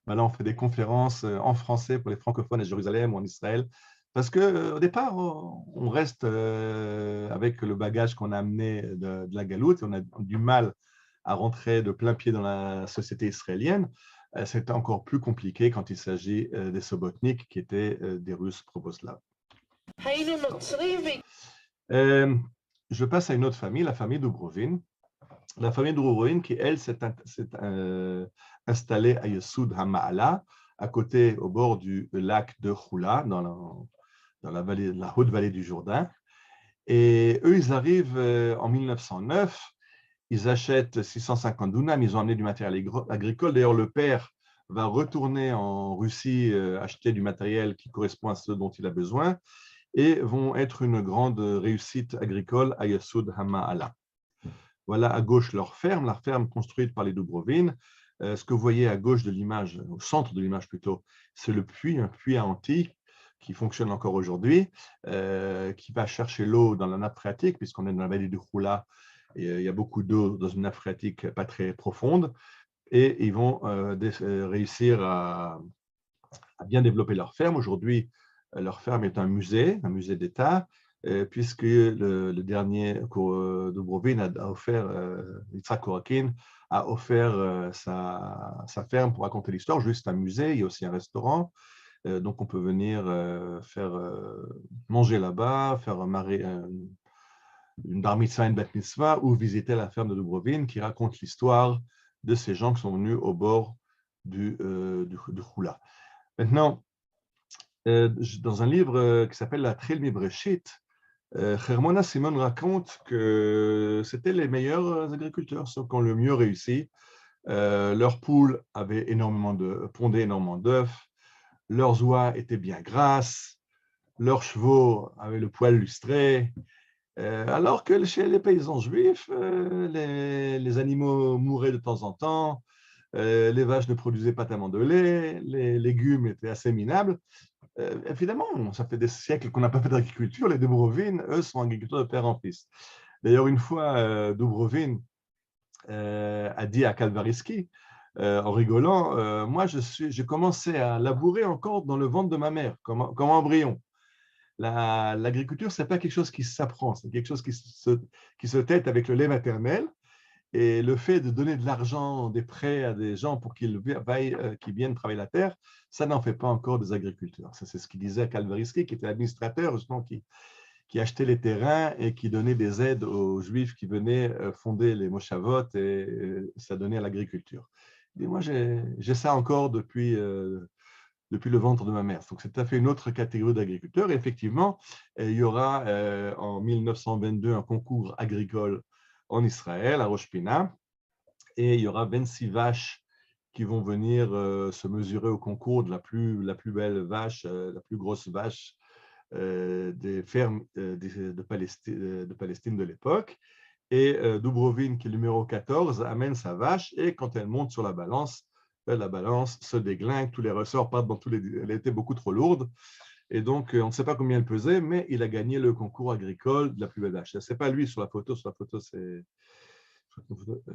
Là, on fait des conférences en français pour les francophones à Jérusalem ou en Israël, parce qu'au départ, on reste avec le bagage qu'on a amené de la galoute, et on a du mal à rentrer de plein pied dans la société israélienne. C'est encore plus compliqué quand il s'agit des Sobotniks, qui étaient des Russes proboslaves. Je passe à une autre famille, la famille Dubrovin. La famille Dubrovin qui, elle, s'est installée à Yesud HaMa'ala, à côté, au bord du lac de Choula, dans la haute vallée du Jourdain. Et eux, ils arrivent en 1909, ils achètent 650 dunams, ils ont amené du matériel agricole. D'ailleurs, le père va retourner en Russie acheter du matériel qui correspond à ce dont il a besoin et vont être une grande réussite agricole à Yesud HaMa'ala. Voilà à gauche leur ferme, la ferme construite par les Dubrovin. Ce que vous voyez à gauche de l'image, au centre de l'image plutôt, c'est le puits, un puits à Antilles qui fonctionne encore aujourd'hui, qui va chercher l'eau dans la nappe phréatique, puisqu'on est dans la vallée du Choula, et il y a beaucoup d'eau dans une nappe phréatique pas très profonde, et ils vont réussir à bien développer leur ferme. Aujourd'hui, leur ferme est un musée d'État, puisque le dernier Dubrovin a offert, Yitzhak Kourakin, a offert sa ferme pour raconter l'histoire. Juste c'est un musée, il y a aussi un restaurant, donc on peut venir faire manger là-bas, faire une bar mitzvah, une bat mitzvah, ou visiter la ferme de Dubrovin qui raconte l'histoire de ces gens qui sont venus au bord du Choula. Maintenant, dans un livre qui s'appelle La Tril Mibreshit, Hermona Simon raconte que c'était les meilleurs agriculteurs, ceux qui ont le mieux réussi. Leurs poules avaient pondaient énormément d'œufs, leurs oies étaient bien grasses, leurs chevaux avaient le poil lustré, alors que chez les paysans juifs, les animaux mouraient de temps en temps, les vaches ne produisaient pas tellement de lait, les légumes étaient assez minables. Évidemment, ça fait des siècles qu'on n'a pas fait d'agriculture. Les Dubrovin, eux, sont agriculteurs de père en fils. D'ailleurs, une fois, Dubrovin a dit à Kalvariski, en rigolant, moi, j'ai commencé à labourer encore dans le ventre de ma mère, comme embryon. L'agriculture, ce n'est pas quelque chose qui s'apprend, c'est quelque chose qui se tête avec le lait maternel. Et le fait de donner de l'argent, des prêts à des gens pour qu'ils viennent travailler la terre, ça n'en fait pas encore des agriculteurs. Ça, c'est ce qu'il disait à Kalvariski, qui était administrateur, justement, qui achetait les terrains et qui donnait des aides aux Juifs qui venaient fonder les moshavot, et ça donnait à l'agriculture. Et moi, j'ai ça encore depuis le ventre de ma mère. Donc, c'est tout à fait une autre catégorie d'agriculteurs. Et effectivement, il y aura en 1922 un concours agricole en Israël, à Rosh Pina, et il y aura 26 vaches qui vont venir se mesurer au concours de la plus belle vache, la plus grosse vache des fermes de Palestine de l'époque. Et Dubrovin, qui est le numéro 14, amène sa vache, et quand elle monte sur la balance se déglingue, tous les ressorts partent dans tous les... Elle était beaucoup trop lourde. Et donc, on ne sait pas combien elle pesait, mais il a gagné le concours agricole de la plus belle vache. Ce n'est pas lui sur la photo, c'est...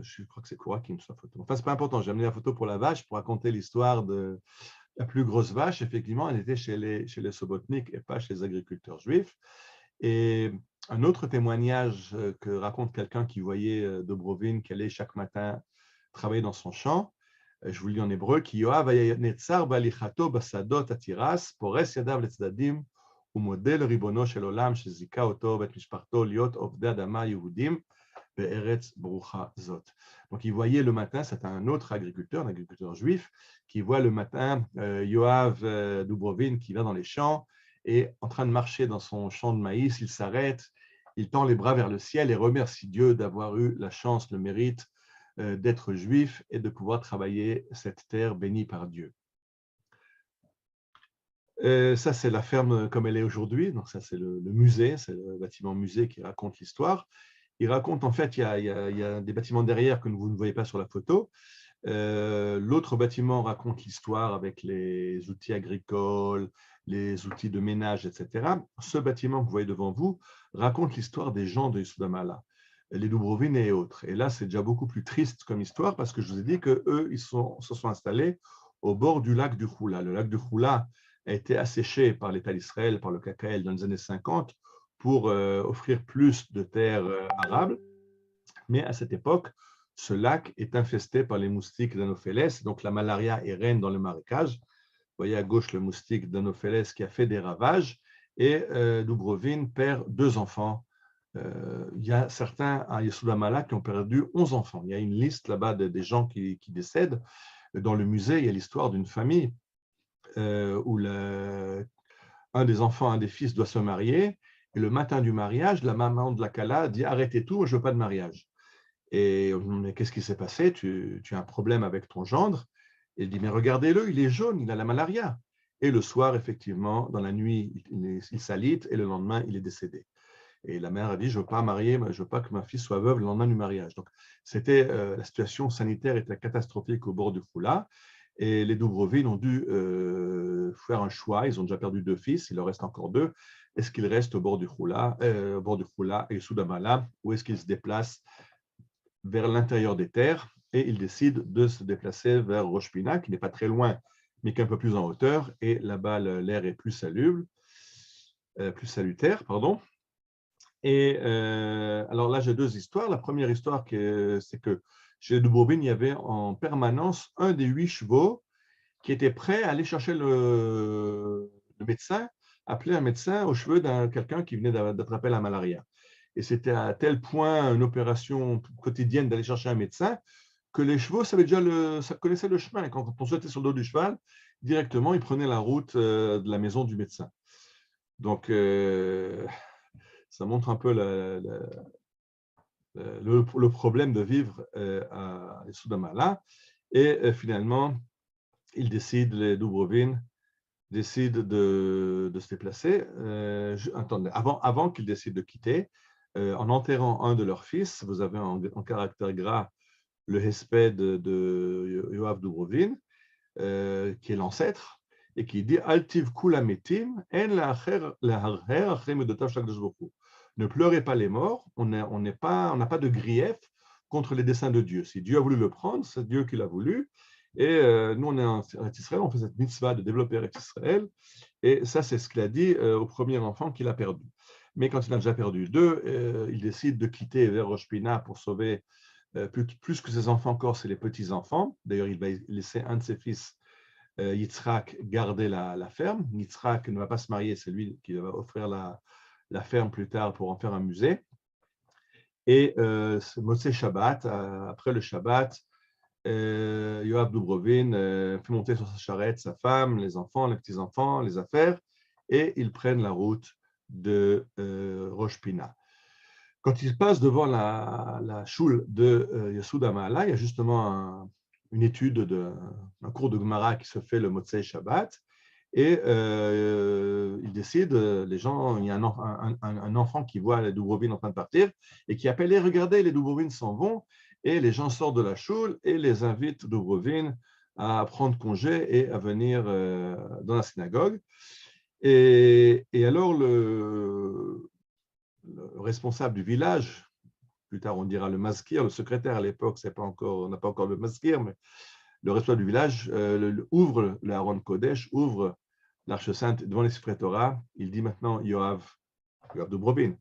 Je crois que c'est Kourakim sur la photo. Enfin, ce n'est pas important. J'ai amené la photo pour la vache pour raconter l'histoire de la plus grosse vache. Effectivement, elle était chez les Sobotniks et pas chez les agriculteurs juifs. Et un autre témoignage que raconte quelqu'un qui voyait Dubrovin, qui allait chaque matin travailler dans son champ, je vous lis en hébreu, qui Yoav netzar balichato basadot atiras, pores yadav letzdadim, umodel ribono shel olam shezika oto bet mishparto liot ovdei adama yehudim be'eretz brucha zot. Donc il voyait le matin, c'est un autre agriculteur, un agriculteur juif, qui voit le matin Yoav Dubrovin qui va dans les champs, et en train de marcher dans son champ de maïs, il s'arrête, il tend les bras vers le ciel et remercie Dieu d'avoir eu la chance, le mérite d'être juif et de pouvoir travailler cette terre bénie par Dieu. Ça, c'est la ferme comme elle est aujourd'hui. Donc ça, c'est le musée, c'est le bâtiment musée qui raconte l'histoire. Il raconte, en fait, il y a des bâtiments derrière que vous ne voyez pas sur la photo. L'autre bâtiment raconte l'histoire avec les outils agricoles, les outils de ménage, etc. Ce bâtiment que vous voyez devant vous raconte l'histoire des gens de Yesodamala, les Dubrovin et autres. Et là, c'est déjà beaucoup plus triste comme histoire, parce que je vous ai dit qu'eux, ils se sont installés au bord du lac du Choula. Le lac du Choula a été asséché par l'État d'Israël, par le KKL dans les années 50, pour offrir plus de terres arables. Mais à cette époque, ce lac est infesté par les moustiques d'Anopheles, donc la malaria est reine dans le marécage. Vous voyez à gauche le moustique d'Anopheles qui a fait des ravages, et Dubrovin perd 2 enfants. Il y a certains à Yesodamala qui ont perdu 11 enfants. Il y a une liste là-bas des gens qui décèdent. Dans le musée, il y a l'histoire d'une famille où un des enfants, un des fils doit se marier, et le matin du mariage, la maman de la Kala dit « Arrêtez tout, je ne veux pas de mariage ». Et mais qu'est-ce qui s'est passé? Tu as un problème avec ton gendre? Et il dit, mais regardez-le, il est jaune, il a la malaria. Et le soir, effectivement, dans la nuit, il s'alite, et le lendemain, il est décédé. Et la mère a dit, je ne veux pas marier, je ne veux pas que ma fille soit veuve le lendemain du mariage. Donc, la situation sanitaire était catastrophique au bord du Choula, et les Dubrovin ont dû faire un choix. Ils ont déjà perdu 2 fils, il leur reste encore 2. Est-ce qu'ils restent au bord du Choula et Yesodamala, ou est-ce qu'ils se déplacent vers l'intérieur des terres, et ils décident de se déplacer vers Rosh Pina, qui n'est pas très loin, mais qui est un peu plus en hauteur, et là-bas, l'air est plus salutaire, pardon. Et alors là, j'ai 2 histoires. La première histoire, c'est que chez les Dubrovin, il y avait en permanence un des 8 chevaux qui était prêt à aller chercher le médecin, appeler un médecin aux cheveux d'un quelqu'un qui venait d'attraper la malaria. Et c'était à tel point une opération quotidienne d'aller chercher un médecin que les chevaux ça connaissait le chemin. Et quand on sautait sur le dos du cheval, directement, ils prenaient la route de la maison du médecin. Donc, ça montre un peu le problème de vivre à Yesud-Amala. Et finalement, ils décident, les Dubrovin décident de se déplacer. Attendez, avant qu'ils décident de quitter, en enterrant un de leurs fils, vous avez en caractère gras le hesped de Yoav Dubrovin, qui est l'ancêtre, et qui dit Altiv kula metim, en laharher achem edotav shel Akadosh Baruch Hu. Ne pleurez pas les morts, on n'a pas de grief contre les desseins de Dieu. Si Dieu a voulu le prendre, c'est Dieu qui l'a voulu. Et nous, on est en Israël, on fait cette mitzvah de développer Israël. Et ça, c'est ce qu'il a dit au premier enfant qu'il a perdu. Mais quand il a déjà perdu deux, il décide de quitter vers Rosh Pina pour sauver plus que ses enfants encore, c'est les petits-enfants. D'ailleurs, il va laisser un de ses fils, Yitzhak, garder la ferme. Yitzhak ne va pas se marier, c'est lui qui va offrir la ferme plus tard pour en faire un musée. Et Motzei Shabbat, après le Shabbat, Yoav Dubrovin fait monter sur sa charrette sa femme, les enfants, les petits-enfants, les affaires, et ils prennent la route de Rosh Pina. Quand ils passent devant la choule de Yesud-Amala, il y a justement une étude, un cours de Gemara qui se fait le Motzei Shabbat, et ils décident, les gens, il y a un enfant qui voit les Dubrovin en train de partir et qui appelle, regardez, les Dubrovin s'en vont, et les gens sortent de la choule et les invitent Dubrovin à prendre congé et à venir dans la synagogue. Et alors le responsable du village, plus tard on dira le maskir, le secrétaire à l'époque, on n'a pas encore le maskir, mais le responsable du village ouvre le Haron Kodesh, ouvre l'Arche Sainte devant les Sifrei Torah. Il dit maintenant, Yoav Dubrovin,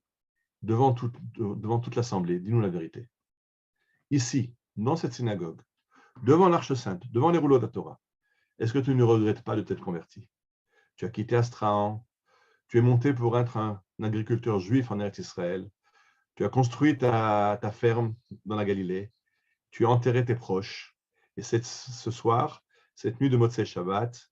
devant toute l'assemblée, dis-nous la vérité. Ici, dans cette synagogue, devant l'Arche Sainte, devant les rouleaux de la Torah, est-ce que tu ne regrettes pas de t'être converti? Tu as quitté Astrahan, tu es monté pour être un agriculteur juif en Eretz Israël, tu as construit ta ferme dans la Galilée, tu as enterré tes proches, et ce soir, cette nuit de Motzei Shabbat,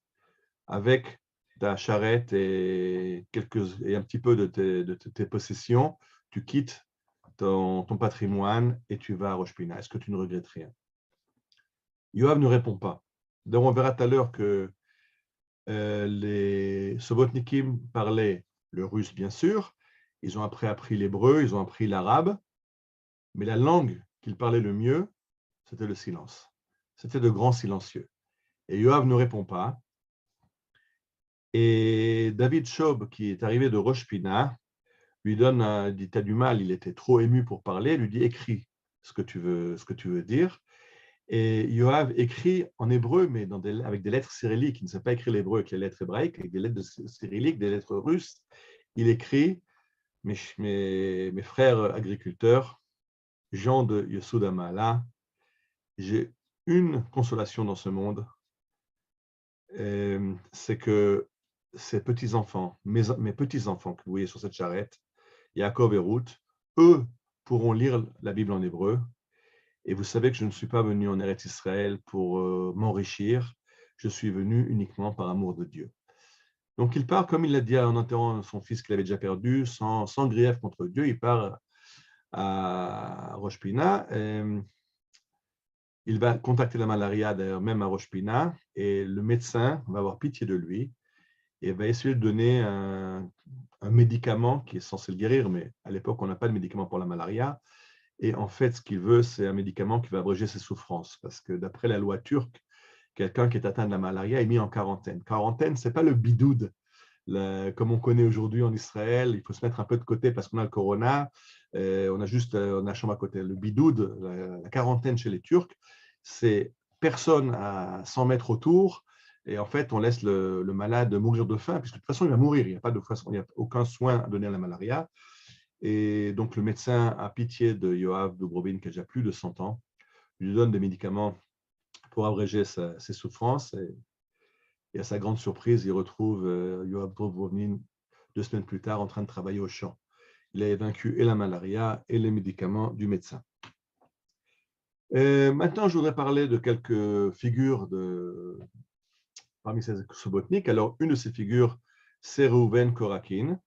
avec ta charrette et un petit peu de tes possessions, tu quittes ton patrimoine et tu vas à Rosh Pina. Est-ce que tu ne regrettes rien? Yoav ne répond pas. Donc on verra tout à l'heure que les Sobotnikim parlaient le russe, bien sûr. Ils ont après appris l'hébreu, ils ont appris l'arabe. Mais la langue qu'ils parlaient le mieux, c'était le silence. C'était de grands silencieux. Et Yoav ne répond pas. Et David Shob, qui est arrivé de Rosh Pina, lui dit, t'as du mal, il était trop ému pour parler, lui dit, écris ce que tu veux dire. Et Yoav écrit en hébreu, mais avec des lettres cyrilliques. Il ne sait pas écrire l'hébreu avec les lettres hébraïques, avec des lettres cyrilliques, des lettres russes. Il écrit, mes frères agriculteurs, gens de Yesud-Amala, j'ai une consolation dans ce monde, c'est que ces petits-enfants, mes petits-enfants que vous voyez sur cette charrette, Yaakov et Ruth, eux pourront lire la Bible en hébreu. Et vous savez que je ne suis pas venu en Eretz Israël pour m'enrichir, je suis venu uniquement par amour de Dieu. Donc il part, comme il l'a dit en enterrant son fils qu'il avait déjà perdu, sans grief contre Dieu, il part à Rosh Pina. Il va contacter la malaria, d'ailleurs, même à Rosh Pina, et le médecin va avoir pitié de lui et va essayer de donner un médicament qui est censé le guérir, mais à l'époque, on n'a pas de médicament pour la malaria. Et en fait, ce qu'il veut, c'est un médicament qui va abréger ses souffrances, parce que d'après la loi turque, quelqu'un qui est atteint de la malaria est mis en quarantaine. Quarantaine, ce n'est pas le bidoud, comme on connaît aujourd'hui en Israël. Il faut se mettre un peu de côté parce qu'on a le corona, on a la chambre à côté. Le bidoud, la quarantaine chez les Turcs, c'est personne à 100 mètres autour, et en fait, on laisse le malade mourir de faim, puisque de toute façon, il va mourir. Il n'y a aucun soin à donner à la malaria. Et donc, le médecin a pitié de Yoav Dubrovin, qui a déjà plus de 100 ans, lui donne des médicaments pour abréger ses souffrances. Et à sa grande surprise, il retrouve Yoav Dubrovin 2 semaines plus tard en train de travailler au champ. Il a vaincu et la malaria et les médicaments du médecin. Maintenant, je voudrais parler de quelques figures parmi ces sobotniks. Alors, une de ces figures, c'est Reuven Korakin,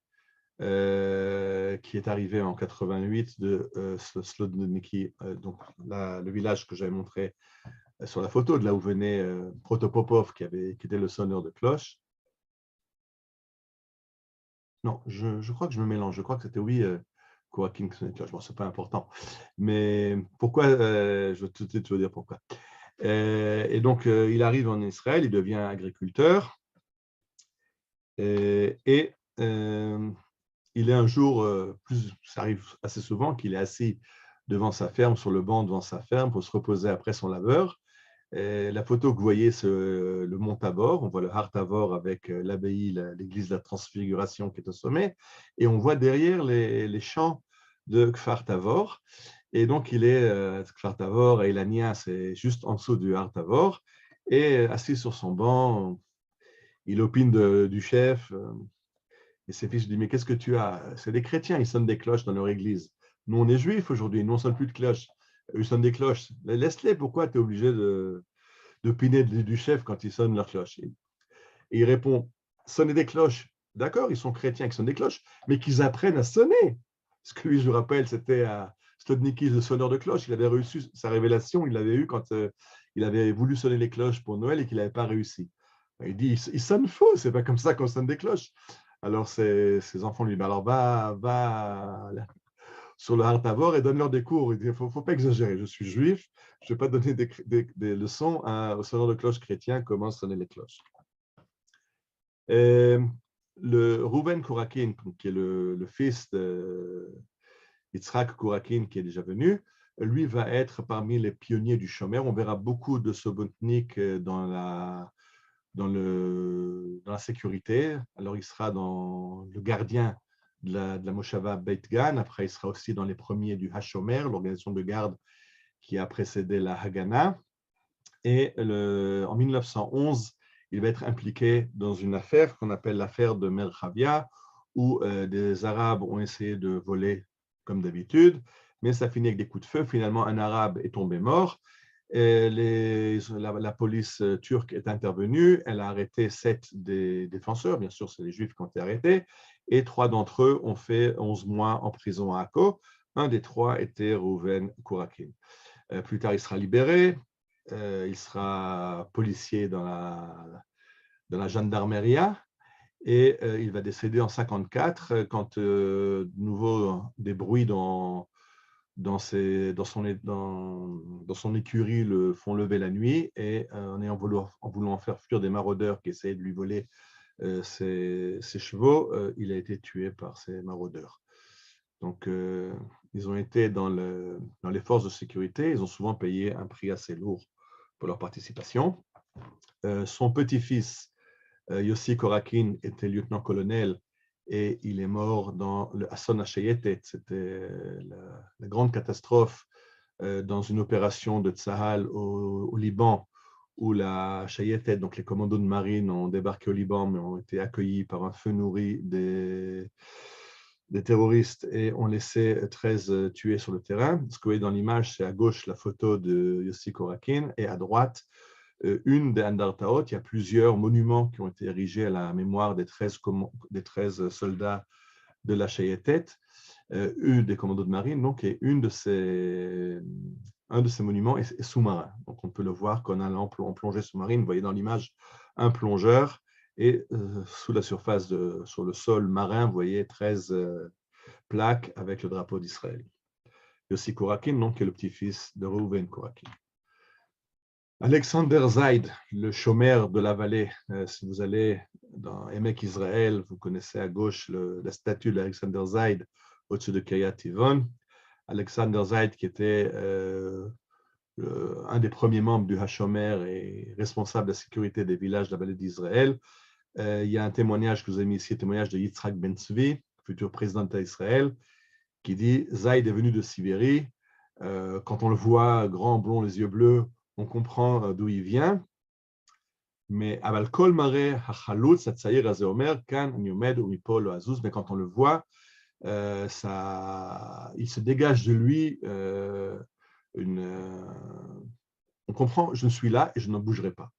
qui est arrivé en 88 de Slodniki, donc le village que j'avais montré sur la photo, de là où venait Protopopov, qui était le sonneur de cloche. Non, je crois que je me mélange. Je crois que c'était, oui, Korakin, bon, c'est pas important. Mais pourquoi, je vais tout de suite te dire pourquoi. Et donc, il arrive en Israël, il devient agriculteur. Et il est un jour, ça arrive assez souvent, qu'il est assis devant sa ferme, sur le banc devant sa ferme, pour se reposer après son labeur. Et la photo que vous voyez, c'est le mont Tabor. On voit le Har Tabor avec l'abbaye, l'église de la Transfiguration qui est au sommet. Et on voit derrière les champs de Kfar Tavor. Et donc, il est Kfar Tavor et Elania, c'est juste en dessous du Har Tavor. Et assis sur son banc, il opine du chef. Et ses fils lui disent, mais qu'est-ce que tu as? C'est des chrétiens, ils sonnent des cloches dans leur église. Nous, on est juifs aujourd'hui, nous, on ne sonne plus de cloches. Ils sonnent des cloches. Laisse-les, pourquoi tu es obligé d'opiner du chef quand ils sonnent leurs cloches? Et il répond, sonner des cloches, d'accord, ils sont chrétiens qui sonnent des cloches, mais qu'ils apprennent à sonner. Ce que lui, je vous rappelle, c'était à Slodniki, le sonneur de cloches. Il avait reçu sa révélation, il l'avait eu quand il avait voulu sonner les cloches pour Noël et qu'il n'avait pas réussi. Il dit, ils sonnent faux, c'est pas comme ça qu'on sonne des cloches. Alors, ses enfants lui disent, alors va sur le Har Tavor et donne-leur des cours. Il dit, il ne faut pas exagérer, je suis juif, je ne vais pas donner des leçons aux sonneurs de cloches chrétiens comment sonner les cloches. Et le Reuven Korakin, qui est le fils de Yitzhak Korakin, qui est déjà venu, lui va être parmi les pionniers du Shomer. On verra beaucoup de sobotniks dans la sécurité. Alors, il sera dans le gardien de la Moshava Beit Gan. Après, il sera aussi dans les premiers du Hashomer, l'organisation de garde qui a précédé la Haganah. Et en 1911, il va être impliqué dans une affaire qu'on appelle l'affaire de Merchavia, où des Arabes ont essayé de voler comme d'habitude, mais ça finit avec des coups de feu. Finalement, un Arabe est tombé mort. Et la police turque est intervenue, elle a arrêté 7 des défenseurs, bien sûr c'est les Juifs qui ont été arrêtés, et 3 d'entre eux ont fait 11 mois en prison à Akko. Un des 3 était Reuven Korakin. Plus tard, il sera libéré, il sera policier dans la gendarmerie, et il va décéder en 1954 quand de nouveau des bruits dans son écurie le font lever la nuit, et en voulant faire fuir des maraudeurs qui essayaient de lui voler ses chevaux, il a été tué par ces maraudeurs. Donc, ils ont été dans les forces de sécurité, ils ont souvent payé un prix assez lourd pour leur participation. Son petit-fils, Yossi Korakin, était lieutenant-colonel et il est mort dans le Asson HaShayetet. C'était la grande catastrophe dans une opération de Tzahal au Liban, où la Shayetet, donc les commandos de marine, ont débarqué au Liban, mais ont été accueillis par un feu nourri des terroristes et ont laissé 13 tués sur le terrain. Ce que vous voyez dans l'image, c'est à gauche la photo de Yossi Korakin et à droite, une des Andartaot. Il y a plusieurs monuments qui ont été érigés à la mémoire des 13 soldats de la Shayetet, une des commandos de marine, donc, et un de ces monuments est sous-marin. Donc, on peut le voir qu'en allant en plongée sous-marine, vous voyez dans l'image un plongeur, et sous la surface, sur le sol marin, vous voyez 13 plaques avec le drapeau d'Israël. Yossi Korakin, donc, qui est le petit-fils de Reuven Korakin. Alexander Zaid, le chômeur de la vallée. Si vous allez dans Emek Israël, vous connaissez à gauche la statue d'Alexander Zaid au-dessus de Kiryat Tivon. Alexander Zaid, qui était un des premiers membres du Hashomer et responsable de la sécurité des villages de la vallée d'Israël. Il y a un témoignage que vous avez mis ici, un témoignage de Yitzhak Ben Tzvi, futur président d'Israël, qui dit « Zaid est venu de Sibérie. Quand on le voit, grand, blond, les yeux bleus, on comprend d'où il vient. Mais mais quand on le voit, il se dégage de lui on comprend, je suis là et je ne bougerai pas.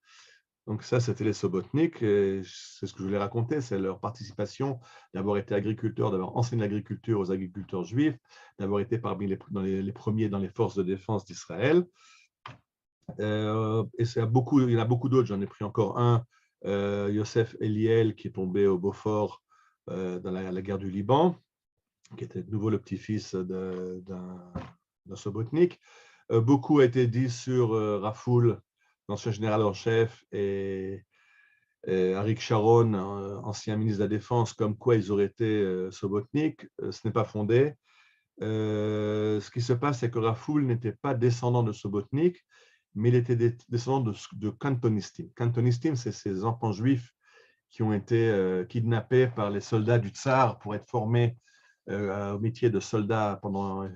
Donc ça, c'était les Sobotniks. C'est ce que je voulais raconter, c'est leur participation, d'avoir été agriculteurs, d'avoir enseigné l'agriculture aux agriculteurs juifs, d'avoir été parmi les premiers dans les forces de défense d'Israël. Et il y en a beaucoup d'autres, j'en ai pris encore un, Yosef Eliel, qui est tombé au Beaufort dans la guerre du Liban, qui était de nouveau le petit-fils d'un Sobotnik. Beaucoup a été dit sur Rafoul, l'ancien général en chef, et Arik Sharon, ancien ministre de la Défense, comme quoi ils auraient été Sobotnik. Ce n'est pas fondé. Ce qui se passe, c'est que Rafoul n'était pas descendant de Sobotnik, mais il était descendant de Kantonistim. Kantonistim, c'est ces enfants juifs qui ont été kidnappés par les soldats du Tsar pour être formés au métier de soldat,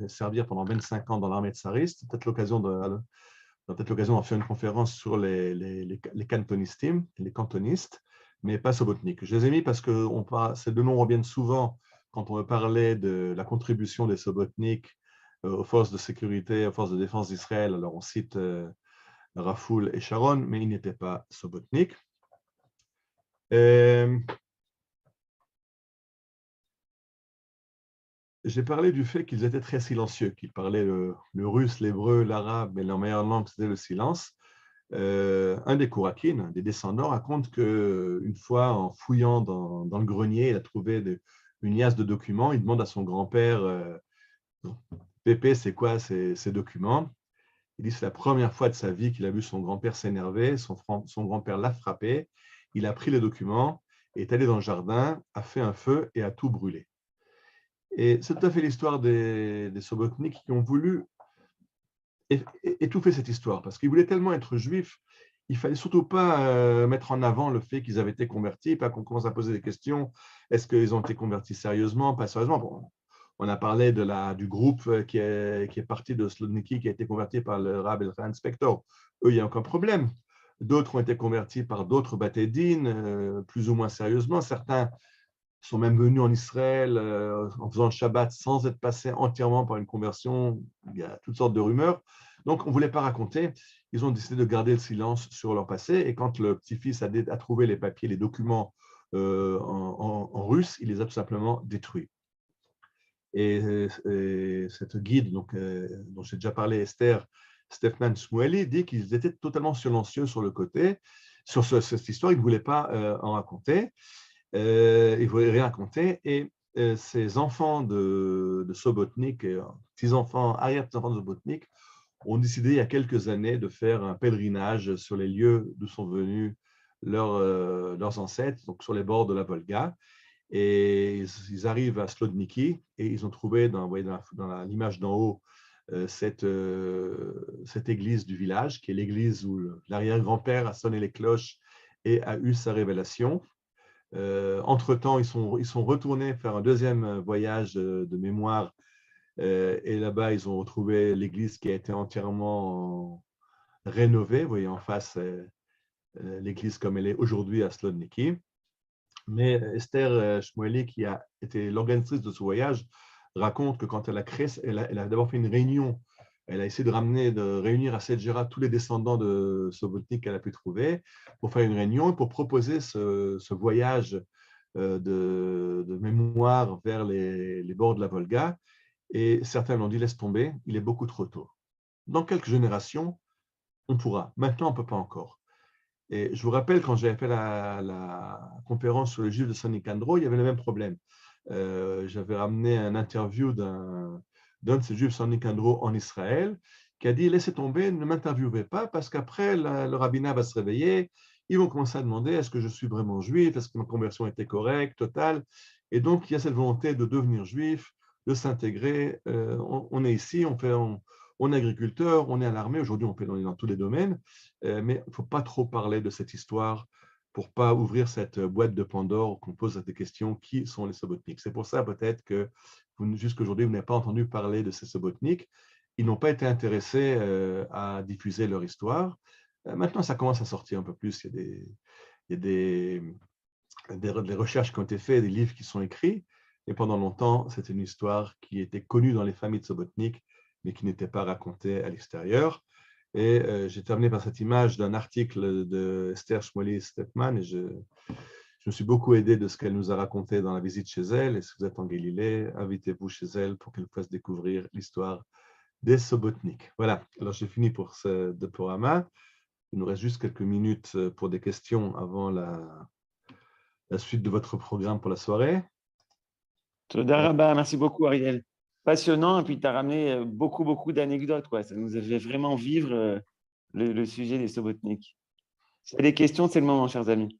servir pendant 25 ans dans l'armée tsariste. Peut-être l'occasion d'en faire une conférence sur les kantonistim, les cantonistes, mais pas Sobotnik. Je les ai mis parce que ces deux noms reviennent souvent quand on veut parler de la contribution des Sobotnik aux forces de sécurité, aux forces de défense d'Israël. Alors on cite Rafoul et Sharon, mais ils n'étaient pas Sobotnik. J'ai parlé du fait qu'ils étaient très silencieux, qu'ils parlaient le russe, l'hébreu, l'arabe, mais leur meilleure langue, c'était le silence. Un des Kourakin, un des descendants, raconte qu'une fois, en fouillant dans le grenier, il a trouvé une liasse de documents. Il demande à son grand-père, Pépé, c'est quoi ces documents? Il dit que c'est la première fois de sa vie qu'il a vu son grand-père s'énerver. Son grand-père l'a frappé. Il a pris les documents, est allé dans le jardin, a fait un feu et a tout brûlé. Et c'est tout à fait l'histoire des Sobotniks qui ont voulu étouffer cette histoire, parce qu'ils voulaient tellement être juifs, il ne fallait surtout pas mettre en avant le fait qu'ils avaient été convertis, pas qu'on commence à poser des questions, est-ce qu'ils ont été convertis sérieusement, pas sérieusement. Bon, on a parlé du groupe qui est parti de Slodniki, qui a été converti par le Rav Elchanan Spector. Eux, il n'y a aucun problème. D'autres ont été convertis par d'autres Batédines, plus ou moins sérieusement. Certains sont même venus en Israël en faisant le Shabbat sans être passés entièrement par une conversion. Il y a toutes sortes de rumeurs. Donc, on ne voulait pas raconter. Ils ont décidé de garder le silence sur leur passé. Et quand le petit-fils a trouvé les papiers, les documents en russe, il les a tout simplement détruits. Et cette guide, dont j'ai déjà parlé, Esther Stefman Shmueli, dit qu'ils étaient totalement silencieux sur le côté. Sur cette histoire, ils ne voulaient pas en raconter. Il ne voulait rien raconter. Et ces enfants de Sobotnik, petits-enfants, arrière-petits-enfants de Sobotnik, ont décidé il y a quelques années de faire un pèlerinage sur les lieux d'où sont venus leurs ancêtres, donc sur les bords de la Volga. Et ils arrivent à Slodniki et ils ont trouvé, dans l'image d'en haut, cette église du village, qui est l'église où l'arrière-grand-père a sonné les cloches et a eu sa révélation. Entre-temps, ils sont retournés faire un deuxième voyage de mémoire et là-bas, ils ont retrouvé l'église qui a été entièrement rénovée. Vous voyez en face l'église comme elle est aujourd'hui à Slodniki. Mais Esther Shmueli, qui a été l'organisatrice de ce voyage, raconte que quand elle a créé, elle a d'abord fait une réunion. Elle a essayé de réunir à Sedgera tous les descendants de Sobotnik qu'elle a pu trouver pour faire une réunion et pour proposer ce voyage de mémoire vers les bords de la Volga. Et certains l'ont dit, laisse tomber, il est beaucoup trop tôt. Dans quelques générations, on pourra. Maintenant, on ne peut pas encore. Et je vous rappelle, quand j'avais fait la conférence sur le juif de San Nicandro, il y avait le même problème. J'avais ramené une interview d'un de ces juifs San Nicandro en Israël qui a dit, laissez tomber, ne m'interviewez pas, parce qu'après, le rabbinat va se réveiller, ils vont commencer à demander, est-ce que je suis vraiment juif, est-ce que ma conversion était correcte, totale. Et donc, il y a cette volonté de devenir juif, de s'intégrer. On est ici, on est agriculteur, on est à l'armée, aujourd'hui on fait dans tous les domaines, mais il ne faut pas trop parler de cette histoire pour ne pas ouvrir cette boîte de Pandore qu'on pose des questions, qui sont les Sobotniks. C'est pour ça peut-être que jusqu'aujourd'hui, vous n'avez pas entendu parler de ces Sobotniks. Ils n'ont pas été intéressés à diffuser leur histoire. Maintenant, ça commence à sortir un peu plus. Il y a des recherches qui ont été faites, des livres qui sont écrits. Et pendant longtemps, c'était une histoire qui était connue dans les familles de Sobotnik, mais qui n'était pas racontée à l'extérieur. Et j'ai terminé par cette image d'un article de Esther Shmoli-Stepman, et je me suis beaucoup aidé de ce qu'elle nous a raconté dans la visite chez elle. Et si vous êtes en Galilée, invitez-vous chez elle pour qu'elle vous fasse découvrir l'histoire des Sobotnik. Voilà, alors j'ai fini pour ce diaporama. Il nous reste juste quelques minutes pour des questions avant la suite de votre programme pour la soirée. Toda Rabba, merci beaucoup Ariel. Passionnant, et puis tu as ramené beaucoup d'anecdotes. Ça nous a fait vraiment vivre le sujet des Sobotnik. Si vous avez des questions, c'est le moment, chers amis.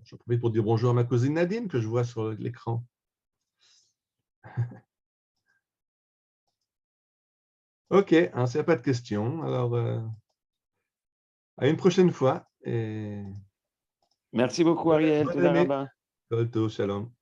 J'en profite pour dire bonjour à ma cousine Nadine, que je vois sur l'écran. OK, hein, s'il n'y a pas de questions, alors à une prochaine fois. Et... Merci beaucoup Ariel. Bonne Toda année. Rabba. Kol Tov, Shalom.